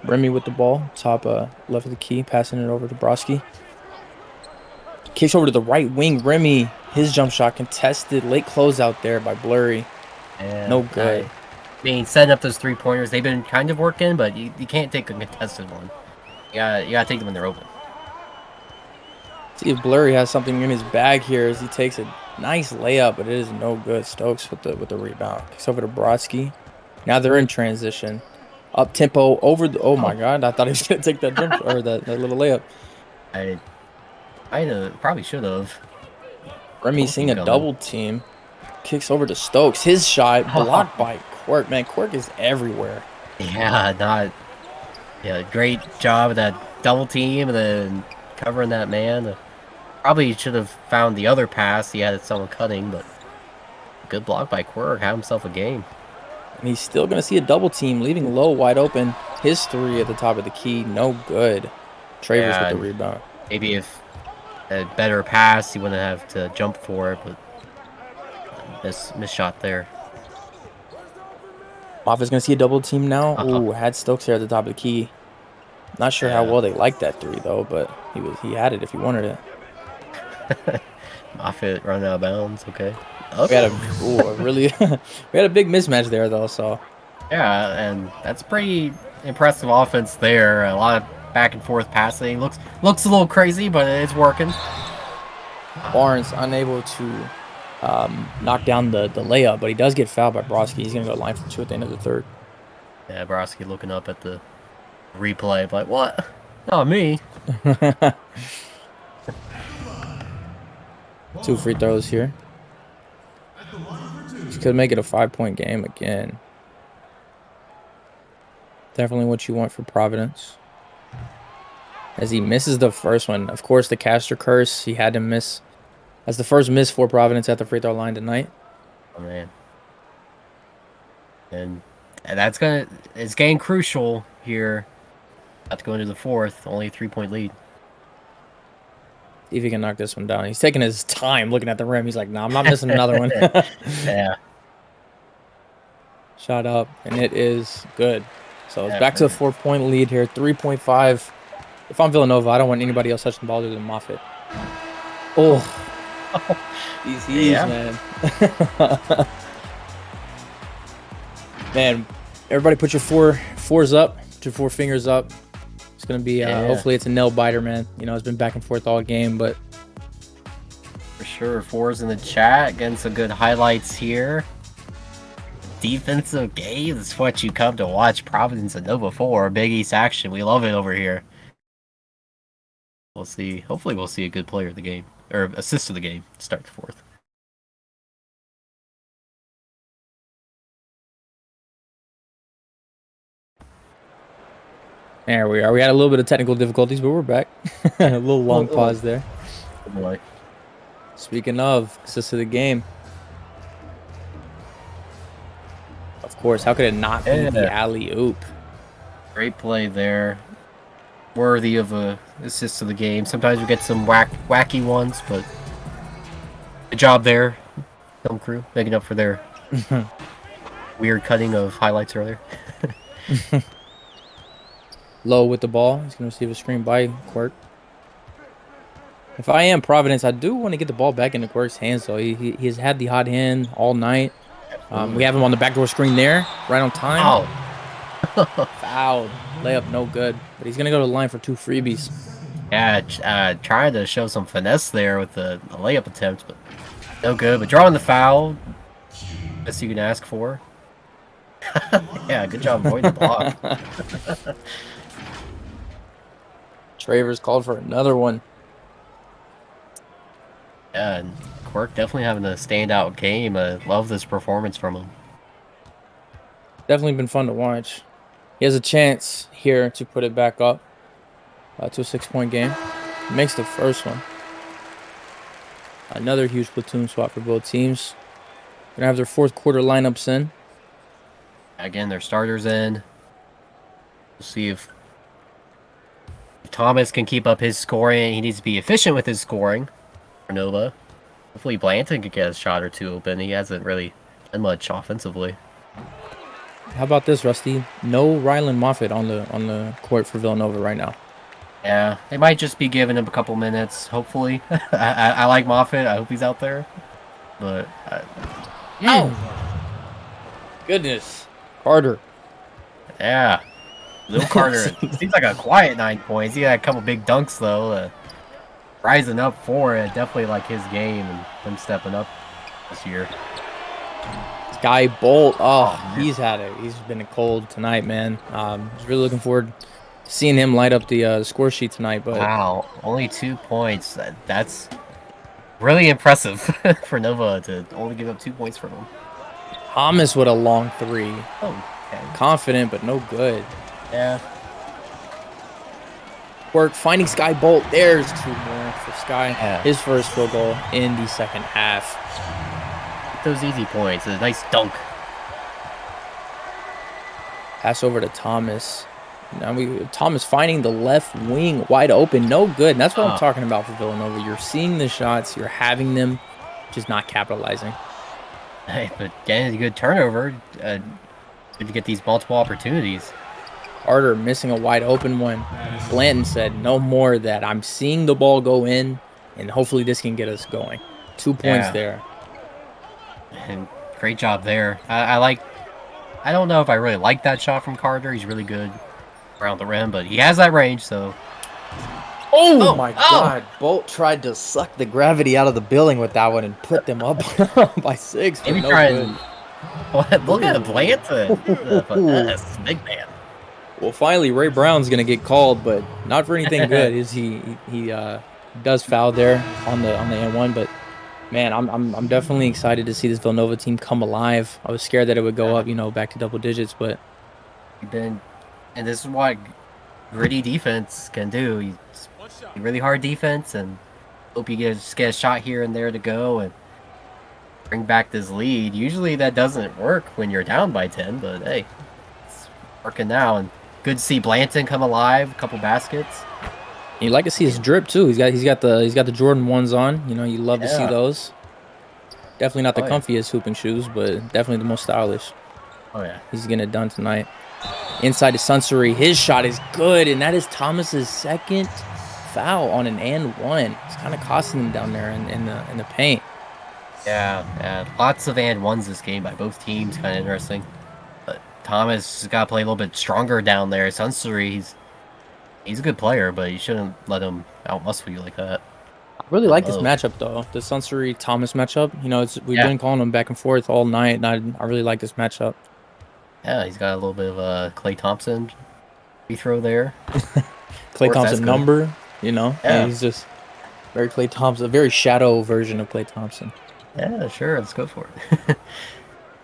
Remy with the ball, top left of the key, passing it over to Broski. Kicks over to the right wing. Remy, his jump shot contested. Late closeout there by Blurry. Yeah, No good. I mean, setting up those 3-pointers, they've been kind of working, but you can't take a contested one. You gotta take them when they're open. See if Blurry has something in his bag here as he takes a nice layup, but it is no good. Stokes with the rebound. Kicks over to Brodsky. Now they're in transition. Up tempo over the. Oh my God! I thought he was gonna take that jump or that little layup. I probably should have. Remy seeing a double team. Kicks over to Stokes. His shot blocked by Quirk. Man, Quirk is everywhere. Yeah, great job of that double team and then covering that man. Probably should have found the other pass. He had someone cutting, but good block by Quirk. Had himself a game. And he's still going to see a double team, leaving Low wide open. His 3 at the top of the key, no good. Travers with the rebound. Maybe if a better pass, he wouldn't have to jump for it, but miss shot there. Moffitt's going to see a double team now. Ooh, had Stokes there at the top of the key. Not sure how well they liked that 3 though, but he had it if he wanted it. Moffitt running out of bounds. Okay. We had we had a big mismatch there though. So yeah, and that's pretty impressive offense there. A lot of back and forth passing. Looks a little crazy, but it's working. Barnes unable to knock down the layup, but he does get fouled by Broski. He's gonna go line for 2 at the end of the third. Yeah, Broski looking up at the replay, like, what? Not me. 2 free throws here. This could make it a 5-point game again. Definitely what you want for Providence. As he misses the first one. Of course, the caster curse. He had to miss. That's the first miss for Providence at the free throw line tonight. Oh, man. And it's getting crucial here. About to go into the fourth. Only a 3-point lead. See if he can knock this one down. He's taking his time looking at the rim. He's like, nah, I'm not missing another one. Yeah. Shot up, and it is good. So it's back to a 4-point lead here. 3.5. If I'm Villanova, I don't want anybody else touching the ball other than Moffitt. Oh. These he's, man. Man, everybody put your fours up. Put your 4 fingers up. It's going to be, hopefully it's a nail biter, man. You know, it's been back and forth all game, but. For sure. 4s in the chat. Getting some good highlights here. Defensive game is what you come to watch. Providence and Nova 4. Big East action. We love it over here. We'll see. Hopefully we'll see a good player of the game. Or assist of the game. Start the fourth. There we are. We had a little bit of technical difficulties, but we're back. A little long Oh, pause there. boy. Speaking of, assist of the game. Of course, how could it not be the Yeah, alley-oop? great play there. Worthy of a assist of the game. Sometimes we get some wacky ones, but good job there, film crew, making up for their weird cutting of highlights earlier. Low with the ball. He's going to receive a screen by Quirk. If I am Providence, I do want to get the ball back into Quirk's hands, though. He has had the hot hand all night. We have him on the backdoor screen there, right on time. Oh, Fouled. Layup, no good. But he's going to go to the line for 2 freebies. yeah, trying to show some finesse there with the layup attempt, but no good. But drawing the foul, best you can ask for. Yeah, good job avoiding the block. Travers called for another one. Yeah, and Quirk definitely having a standout game. I love this performance from him. Definitely been fun to watch. He has a chance here to put it back up to a 6-point game. He makes the first one. Another huge platoon swap for both teams. Gonna have their fourth quarter lineups in. Again, their starters in. We'll see if Thomas can keep up his scoring. He needs to be efficient with his scoring for Nova. Hopefully Blanton could get a shot or two open. He hasn't really done much offensively. How about this, Rusty? No Rylan Moffitt on the court for Villanova right now. Yeah, they might just be giving him a couple minutes, hopefully. I like Moffitt. I hope he's out there. But... Goodness. Carter. Yeah. Little Carter seems like a quiet 9 points. He had a couple big dunks, though. Rising up for it. Definitely like his game and him stepping up this year. Sky Bolt. He's been cold tonight, man. Just really looking forward to seeing him light up the score sheet tonight. But wow, only 2 points. That's really impressive for Nova to only give up 2 points from him. Thomas with a long 3. Oh, okay. Confident, but no good. Yeah. Work finding Sky Bolt. There's 2 more for Sky. Yeah. His first field goal in the second half. Those easy points. A nice dunk. Pass over to Thomas. Now Thomas finding the left wing wide open. No good. And that's what I'm talking about for Villanova. You're seeing the shots. You're having them, just not capitalizing. Hey, but getting a good turnover. Good to get these multiple opportunities. Carter missing a wide open one. Blanton said, no more of that. I'm seeing the ball go in, and hopefully this can get us going. 2 points there. And great job there. I don't know if I really like that shot from Carter. He's really good around the rim, but he has that range, so. Oh my God. Bolt tried to suck the gravity out of the building with that one and put them up by 6. Maybe look at Blanton. That's big man. Well, finally, Ray Brown's going to get called, but not for anything good. He does foul there on the N1, but man, I'm definitely excited to see this Villanova team come alive. I was scared that it would go up, back to double digits, but and this is what gritty defense can do. You really hard defense, and hope you just get a shot here and there to go and bring back this lead. Usually that doesn't work when you're down by 10, but hey, it's working now. And good to see Blanton come alive. A couple baskets. You like to see his drip too. He's got the Jordan 1s on. You love to see those. Definitely not the comfiest hooping shoes, but definitely the most stylish. Oh yeah. He's getting it done tonight. Inside to Sunsury. His shot is good, and that is Thomas's second foul on an and 1. It's kind of costing him down there in the paint. Yeah. Lots of and 1s this game by both teams. Kind of interesting. But Thomas has got to play a little bit stronger down there. Sunsury, he's a good player, but you shouldn't let him outmuscle you like that. I really like this matchup, though. The Sunsury-Thomas matchup. We've been calling them back and forth all night, and I really like this matchup. Yeah, he's got a little bit of a Klay Thompson free throw there. Klay Thompson number, Yeah. And he's just very Klay Thompson, a very shadow version of Klay Thompson. Yeah, sure. Let's go for it.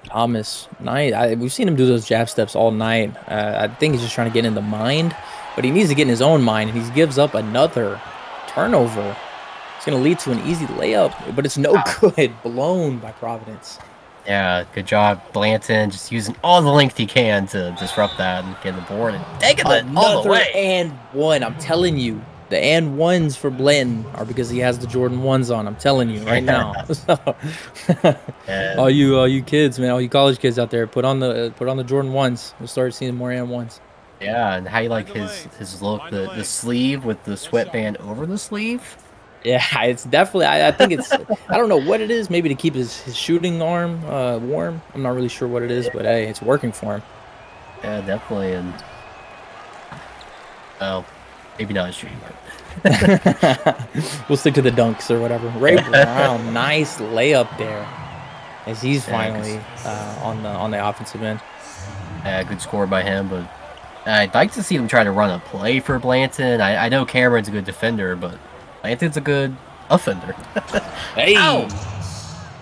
Thomas, night. We've seen him do those jab steps all night. I think he's just trying to get in the mind but he needs to get in his own mind, and he gives up another turnover. It's going to lead to an easy layup, but it's no good. Blown by Providence. Yeah, good job, Blanton, just using all the length he can to disrupt that and get the board and taking it all the way. And one. I'm telling you, the and ones for Blanton are because he has the Jordan 1s on. I'm telling you right now. all you kids, man, all you college kids out there, put on the Jordan 1s. We'll start seeing more and ones. Yeah, and how you like his look, the sleeve with the sweatband over the sleeve. Yeah, it's definitely. I think it's. I don't know what it is. Maybe to keep his shooting arm warm. I'm not really sure what it is, but hey, it's working for him. Yeah, definitely. And well, maybe not his shooting arm. We'll stick to the dunks or whatever. Ray Brown, nice layup there, as he's finally on the offensive end. Yeah, good score by him, but I'd like to see him try to run a play for Blanton. I know Cameron's a good defender, but Blanton's a good offender. Hey! Ow!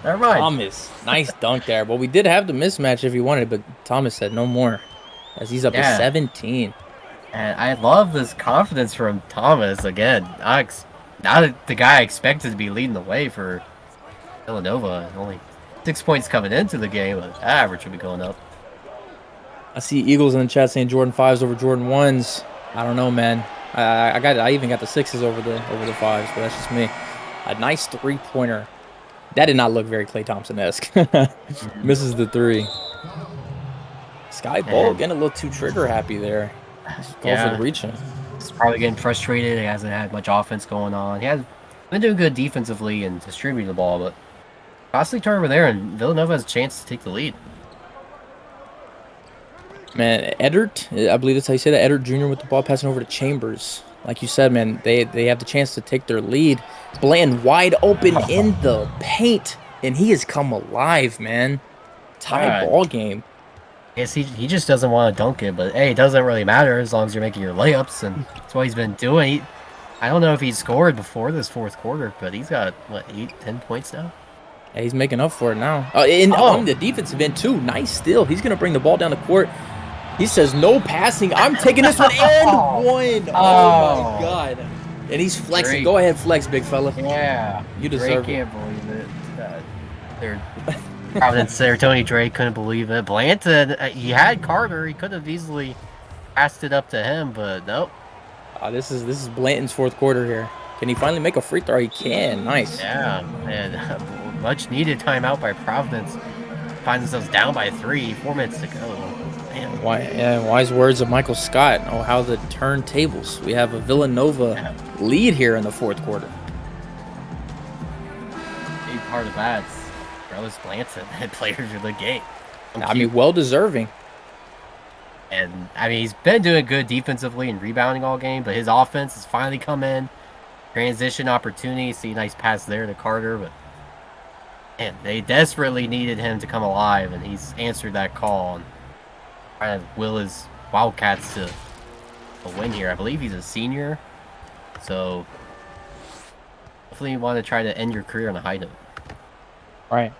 Never mind. Thomas, nice dunk there. Well, we did have the mismatch if he wanted, but Thomas said no more, as he's up to 17. And I love this confidence from Thomas again. Not the guy I expected to be leading the way for Villanova. Only 6 points coming into the game, but average will be going up. I see Eagles in the chat saying Jordan 5s over Jordan 1s. I don't know, man. I even got the 6s over the 5s, but that's just me. A nice 3-pointer. That did not look very Klay Thompson-esque. Misses the 3. Sky Bolt getting a little too trigger happy there. Going for the reaching. He's probably getting frustrated. He hasn't had much offense going on. He has been doing good defensively and distributing the ball, but costly turnover there, and Villanova has a chance to take the lead. Man, Eddard, I believe that's how you say that. Eddard Jr. with the ball passing over to Chambers. Like you said, man, they have the chance to take their lead. Bland wide open in the paint, and he has come alive, man. Tie ball game. Yes, he just doesn't want to dunk it, but hey, it doesn't really matter as long as you're making your layups, and that's what he's been doing. I don't know if he scored before this fourth quarter, but he's got, what, 8-10 points now? Yeah, he's making up for it now. On the defensive end, too. Nice steal. He's going to bring the ball down the court. He says, no passing. I'm taking this one and one. Oh, my God. And he's flexing. Drake. Go ahead, flex, big fella. Yeah. You deserve Drake can't believe it. Providence there. Tony Drake couldn't believe it. Blanton, he had Carter. He could have easily passed it up to him, but nope. This is Blanton's fourth quarter here. Can he finally make a free throw? He can. Nice. Yeah, and much needed timeout by Providence. Find themselves down by 3. 4 minutes to go. Man. Wise words of Michael Scott. Oh, how the turntables. We have a Villanova lead here in the fourth quarter. Big part of that. Carlos Blanton had players of the game. I mean, well deserving. And I mean, he's been doing good defensively and rebounding all game, but his offense has finally come in. Transition opportunity. See a nice pass there to Carter, but man, they desperately needed him to come alive, and he's answered that call and trying to will his Wildcats to a win here. I believe he's a senior, so definitely you want to try to end your career on a high note. Right.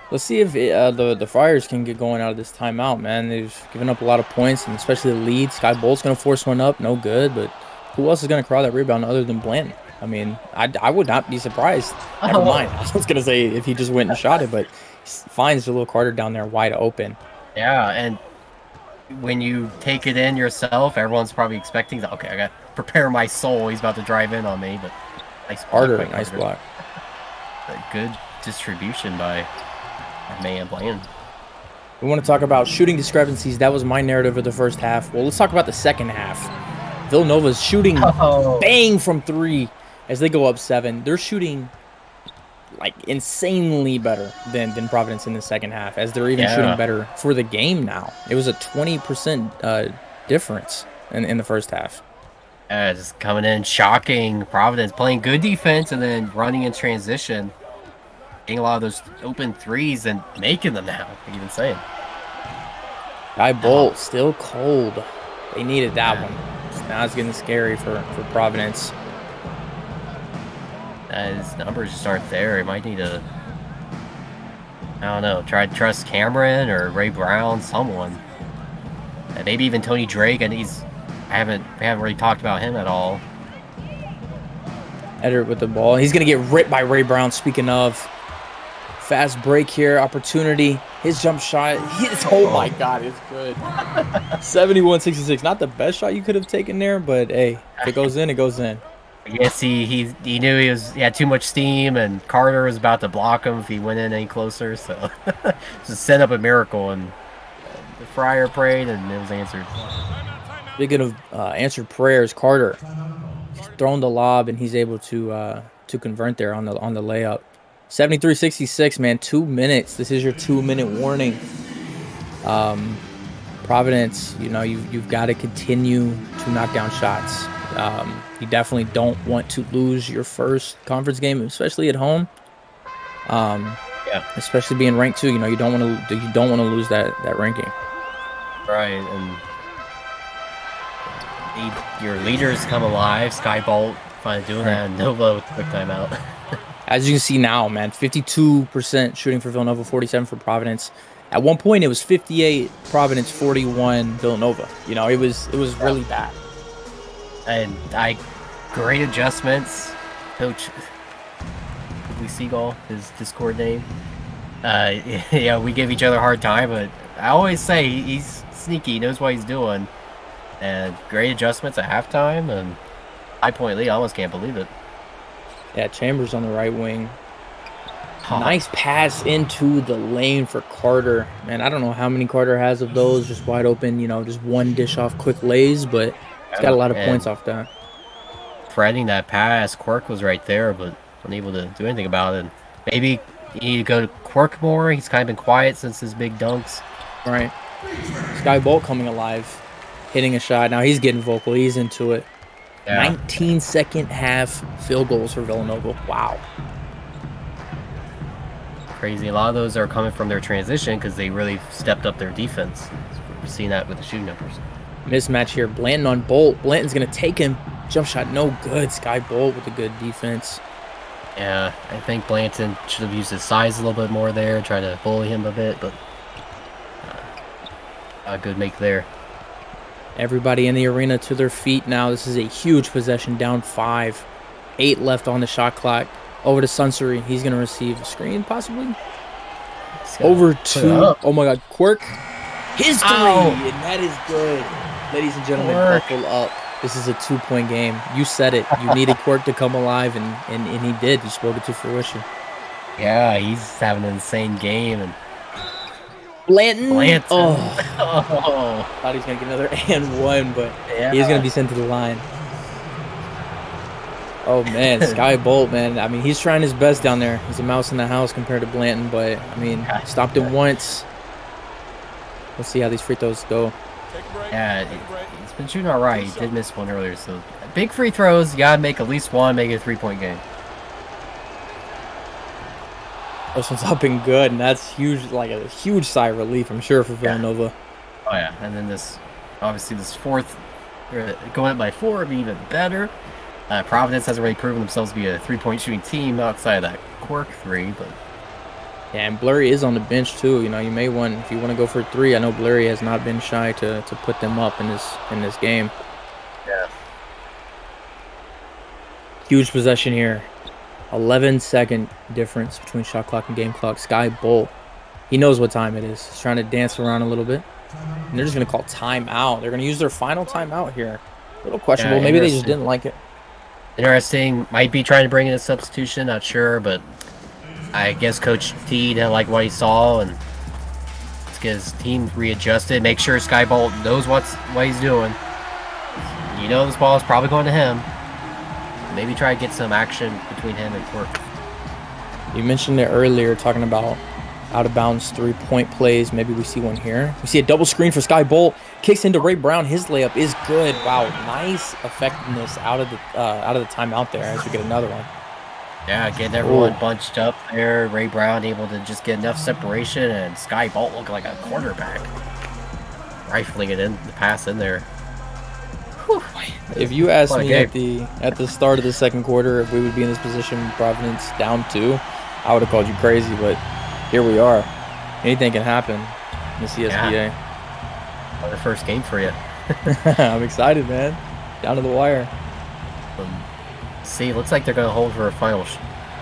Let's see if the Friars can get going out of this timeout, man. They've given up a lot of points, and especially the lead. Sky Bolt's going to force one up. No good, but who else is going to crawl that rebound other than Blanton? I mean, I would not be surprised. Never mind. I was going to say if he just went and shot it, but he finds a little Carter down there wide open. Yeah, and when you take it in yourself, everyone's probably expecting that, okay, I got to prepare my soul. He's about to drive in on me, but nice block. Carter, nice block. A good distribution by man Bland. We want to talk about shooting discrepancies. That was my narrative of the first half. Well, let's talk about the second half. Villanova's shooting bang from 3 as they go up 7. They're shooting like insanely better than Providence in the second half, as they're even shooting better for the game now. It was a 20% difference in the first half. Just coming in, shocking Providence, playing good defense and then running in transition. Getting a lot of those open threes and making them now, even saying. Guy Bolt still cold. They needed that one. So now it's getting scary for Providence. His numbers just aren't there. He might need to, I don't know, try to trust Cameron or Ray Brown, someone. And maybe even Tony Drake, and he's we haven't really talked about him at all. Eder with the ball. He's going to get ripped by Ray Brown. Speaking of, fast break here. Opportunity. His jump shot. Oh my God, it's good. 71-66. Not the best shot you could have taken there, but hey, if it goes in, it goes in. I guess he knew he had too much steam, and Carter was about to block him if he went in any closer. So just set up a miracle, and the Friar prayed, and it was answered. Speaking of answered prayers, Carter thrown the lob, and he's able to convert there on the layup. 73-66, man. 2 minutes. This is your 2-minute warning. Providence, you've got to continue to knock down shots. You definitely don't want to lose your first conference game, especially at home. Especially being ranked 2, you don't want to lose that ranking. Right, and your leaders come alive. Skybolt finally doing that, and Nova with quick timeout. As you can see now, man, 52% shooting for Villanova, 47 for Providence. At one point, it was 58 Providence, 41 Villanova. It was really bad. And great adjustments. Coach Seagull, his Discord name. We give each other a hard time, but I always say he's sneaky, he knows what he's doing. And great adjustments at halftime, and high-point lead. I almost can't believe it. Yeah, Chambers on the right wing. Nice pass into the lane for Carter. Man, I don't know how many Carter has of those, just wide open, just one dish off quick lays, but he's got a lot of points off that. Threading that pass, Quirk was right there, but unable to do anything about it. Maybe you need to go to Quirk more. He's kind of been quiet since his big dunks. Right. Sky Bolt coming alive, hitting a shot. Now he's getting vocal. He's into it. Yeah. 19-second half field goals for Villanova. Wow. Crazy. A lot of those are coming from their transition because they really stepped up their defense. We're seeing that with the shooting numbers. Mismatch here. Blanton on Bolt. Blanton's going to take him. Jump shot no good. Sky Bolt with a good defense. Yeah, I think Blanton should have used his size a little bit more there, try to bully him a bit, but a good make there. Everybody in the arena to their feet now. This is a huge possession, down 5. 8 left on the shot clock. Over to Sunsery. He's going to receive a screen, possibly. Over to, oh my God, Quirk. His 3, and that is good. Ladies and gentlemen, buckle up. This is a 2-point game. You said it. You needed Quirk to come alive, and he did. You spoke it to fruition. Yeah, he's having an insane game. And Blanton. Oh. Thought he was going to get another and one, but he's going to be sent to the line. Oh, man, Sky Bolt, man. I mean, he's trying his best down there. He's a mouse in the house compared to Blanton, but, I mean, stopped him once. Let's see how these free throws go. Yeah, he's been shooting all right. He did miss one earlier, so big free throws. You got to make at least one, make it a 3-point game. This one's up and good, and that's huge, like a huge sigh of relief, I'm sure, for Villanova. Oh, yeah, and then this fourth, going up by 4 would be even better. Providence hasn't really proven themselves to be a 3-point shooting team outside of that Quirk 3, but yeah, and Blurry is on the bench too. You may want, if you want to go for 3. I know Blurry has not been shy to put them up in this game. Yeah. Huge possession here. 11-second difference between shot clock and game clock. Sky Bolt, he knows what time it is. He's trying to dance around a little bit, and they're just gonna call timeout. They're gonna use their final timeout here. A little questionable. Maybe they just didn't like it. Interesting. Might be trying to bring in a substitution. Not sure, but I guess Coach T didn't like what he saw, and let's get his team readjusted. Make sure Sky Bolt knows what he's doing. This ball is probably going to him. Maybe try to get some action between him and Quirk. You mentioned it earlier, talking about out-of-bounds 3-point plays. Maybe we see one here. We see a double screen for Sky Bolt. Kicks into Ray Brown. His layup is good. Wow, nice effectiveness out of the timeout there as we get another one. Yeah, getting everyone bunched up there. Ray Brown able to just get enough separation, and Sky Bolt looking like a quarterback. Rifling it in, the pass in there. Whew. If you asked me at the start of the second quarter if we would be in this position, Providence down 2, I would have called you crazy, but here we are. Anything can happen in the CSBA. The first game for you. I'm excited, man. Down to the wire. See, looks like they're gonna hold for a final.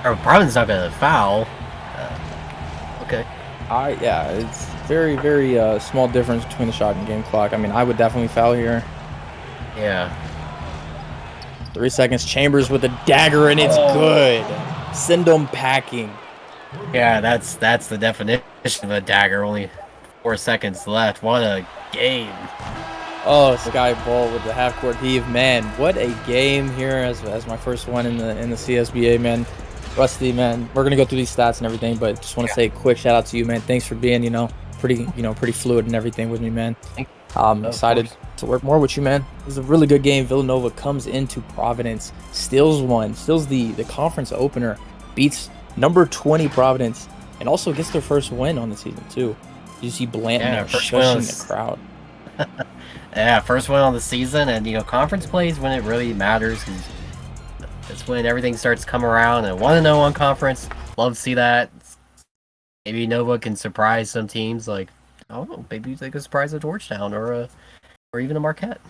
Or Providence not gonna foul. Okay. Yeah, it's very, very small difference between the shot and game clock. I mean, I would definitely foul here. Yeah. 3 seconds. Chambers with a dagger, and it's good. Send them packing. Yeah, that's the definition of a dagger. Only 4 seconds left. What a game! Oh, Sky Ball with the half court heave, man! What a game here as my first one in the CSBA, man. Rusty, man, we're gonna go through these stats and everything, but just want to say a quick shout out to you, man. Thanks for being, pretty fluid and everything with me, man. I'm excited to work more with you, man. It was a really good game. Villanova comes into Providence, steals the conference opener, beats number 20 Providence, and also gets their first win on the season too. You see Blanton there shushing the crowd. Yeah, first win on the season, and conference plays when it really matters. That's when everything starts to come around. And 1-0 on conference, love to see that. Maybe Nova can surprise some teams, like I don't know, maybe they could surprise a Georgetown or even a Marquette.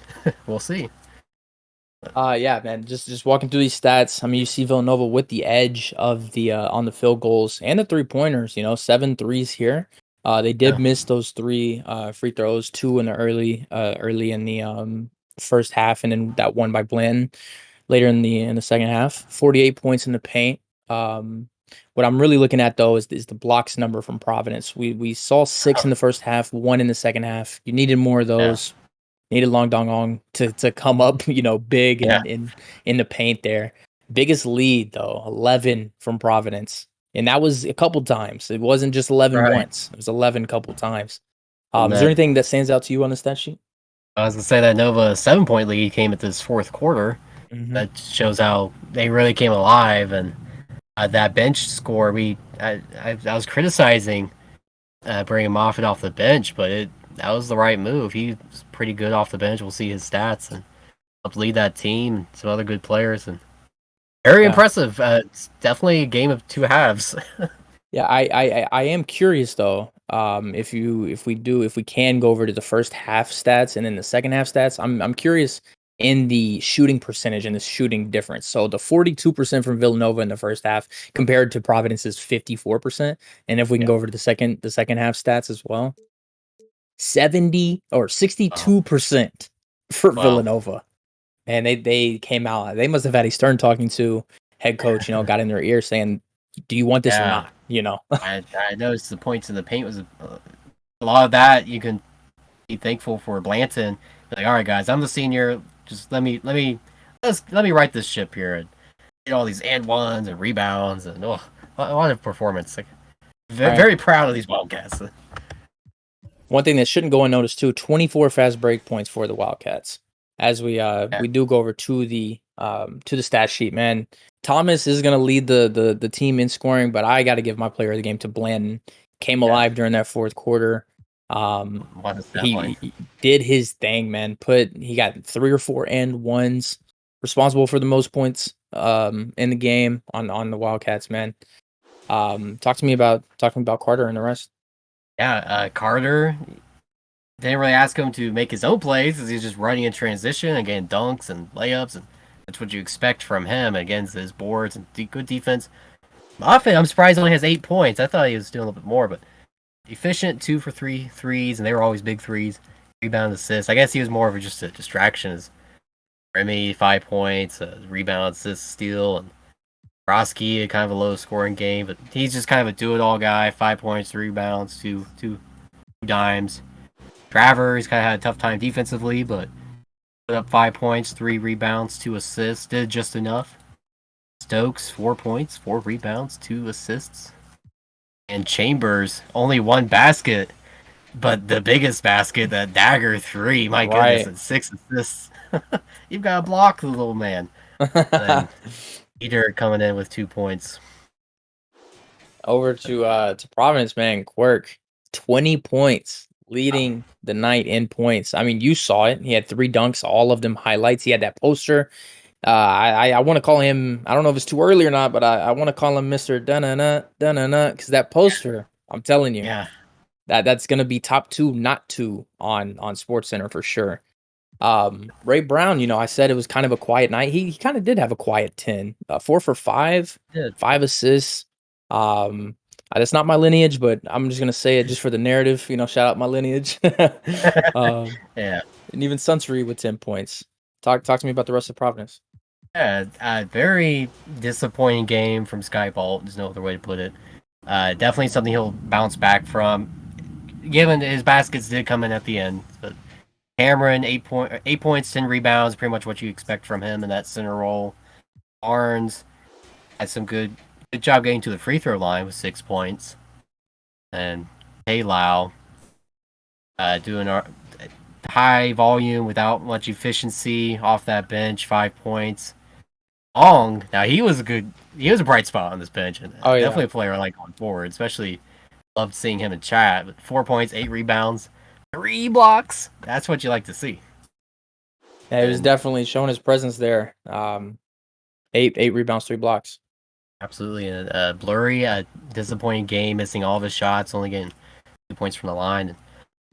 We'll see. Yeah, man. Just walking through these stats. I mean, you see Villanova with the edge of the on the field goals and the 3-pointers. 7 threes here. They did miss those 3 free throws, 2 in the early in the first half, and then that one by Blanton later in the second half. 48 points in the paint. What I'm really looking at though is the blocks number from Providence. We saw 6 in the first half, 1 in the second half. You needed more of those. Needed Long Dong to come up, big in the paint there. Biggest lead though, 11 from Providence, and that was a couple times. It wasn't just 11 once. It was 11 a couple times. Is there anything that stands out to you on the stat sheet? I was gonna say that Nova 7-point lead came at this fourth quarter. Mm-hmm. That shows how they really came alive, and that bench score. I was criticizing bringing Moffitt off the bench, but that was the right move. He's pretty good off the bench. We'll see his stats and helped lead that team. Some other good players and very impressive. It's definitely a game of two halves. Yeah, I am curious though. If we can go over to the first half stats and then the second half stats, I'm curious in the shooting percentage and the shooting difference. So the 42% from Villanova in the first half compared to Providence's 54%. And if we can go over to the second half stats as well, 62% for Villanova. And they came out. They must have had a stern talking to head coach, got in their ear saying, do you want this or not? I noticed the points in the paint was a lot of that. You can be thankful for Blanton. Like, all right, guys, I'm the senior. Just let me right this ship here and get all these and ones and rebounds and a lot of performance. Like, very proud of these Wildcats. One thing that shouldn't go unnoticed too: 24 fast break points for the Wildcats. As we do go over to the stat sheet, man. Thomas is going to lead the team in scoring, but I got to give my player of the game to Blanton. Came alive during that fourth quarter. He did his thing, man. He got 3 or 4 and ones, responsible for the most points in the game on the Wildcats, man. Talk to me about Carter and the rest. Yeah, Carter didn't really ask him to make his own plays as he's just running in transition and getting dunks and layups, and that's what you expect from him against his boards and good defense. Moffitt, I'm surprised only has 8 points. I thought he was doing a little bit more, but efficient 2 for 3 threes, and they were always big threes. Rebound, assist. I guess he was more of just a distraction. As Remy 5 points, rebound, assist, steal, and Broski kind of a low scoring game, but he's just kind of a do it all guy. 5 points, 3 rebounds, two dimes. Travers kind of had a tough time defensively, but put up 5 points, 3 rebounds, 2 assists, did just enough. Stokes 4 points, 4 rebounds, 2 assists. And Chambers, only 1 basket, but the biggest basket, that dagger 3, my goodness, and 6 assists. You've got to block the little man. And Peter coming in with 2 points. Over to Providence, man. Quirk, 20 points, leading the night in points. I mean, you saw it. He had 3 dunks, all of them highlights. He had that poster. I want to call him, I don't know if it's too early or not, but I want to call him Mr. Dun-na-na, because that poster, I'm telling you, that's going to be top 2, not 2 on SportsCenter for sure. Ray Brown, I said it was kind of a quiet night. He kind of did have a quiet 10. 4 for 5, Yeah. 5 assists. Um, that's not my lineage, but I'm just gonna say it just for the narrative. Shout out my lineage. um, Yeah. and even Sunsri with 10 points. Talk to me about the rest of Providence. Yeah, a very disappointing game from Skybolt. There's no other way to put it. Definitely something he'll bounce back from, given his baskets did come in at the end. But Cameron, 8 points, 10 rebounds, pretty much what you expect from him in that center role. Barnes had some good job getting to the free throw line with 6 points, and Lau doing our high volume without much efficiency off that bench, 5 points. Ong, now he was a bright spot on this bench, and Oh yeah, definitely a player I like going forward. Especially loved seeing him in chat. With 4 points, 8 rebounds, 3 blocks. That's what you like to see. yeah, he was And definitely showing his presence there. Eight rebounds, 3 blocks. absolutely a blurry, disappointing game, missing all of his shots, only getting 2 points from the line.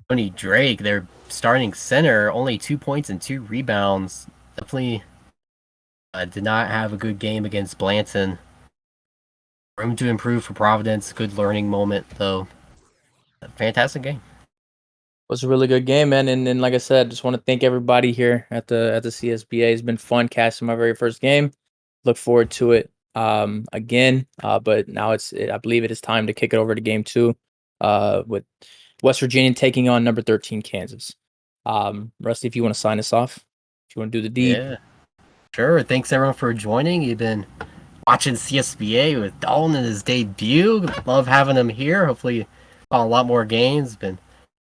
Tony Drake, their starting center, only 2 points and 2 rebounds. Definitely did not have a good game against Blanton. Room to improve for Providence. Good learning moment, though. A fantastic game. Was a really good game, man. And like I said, just want to thank everybody here at the CSBA. It's been fun casting my very first game. Look forward to it again. But now I believe it is time to kick it over to game 2 with West Virginia taking on number 13 Kansas. Rusty, if you want to sign us off, if you want to do the deed. Yeah, sure. Thanks everyone for joining. You've been watching CSBA with Dalton in his debut. Love having him here. Hopefully, on a lot more games. Been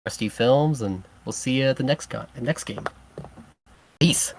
Rusty Films, and we'll see you at the next game. Peace.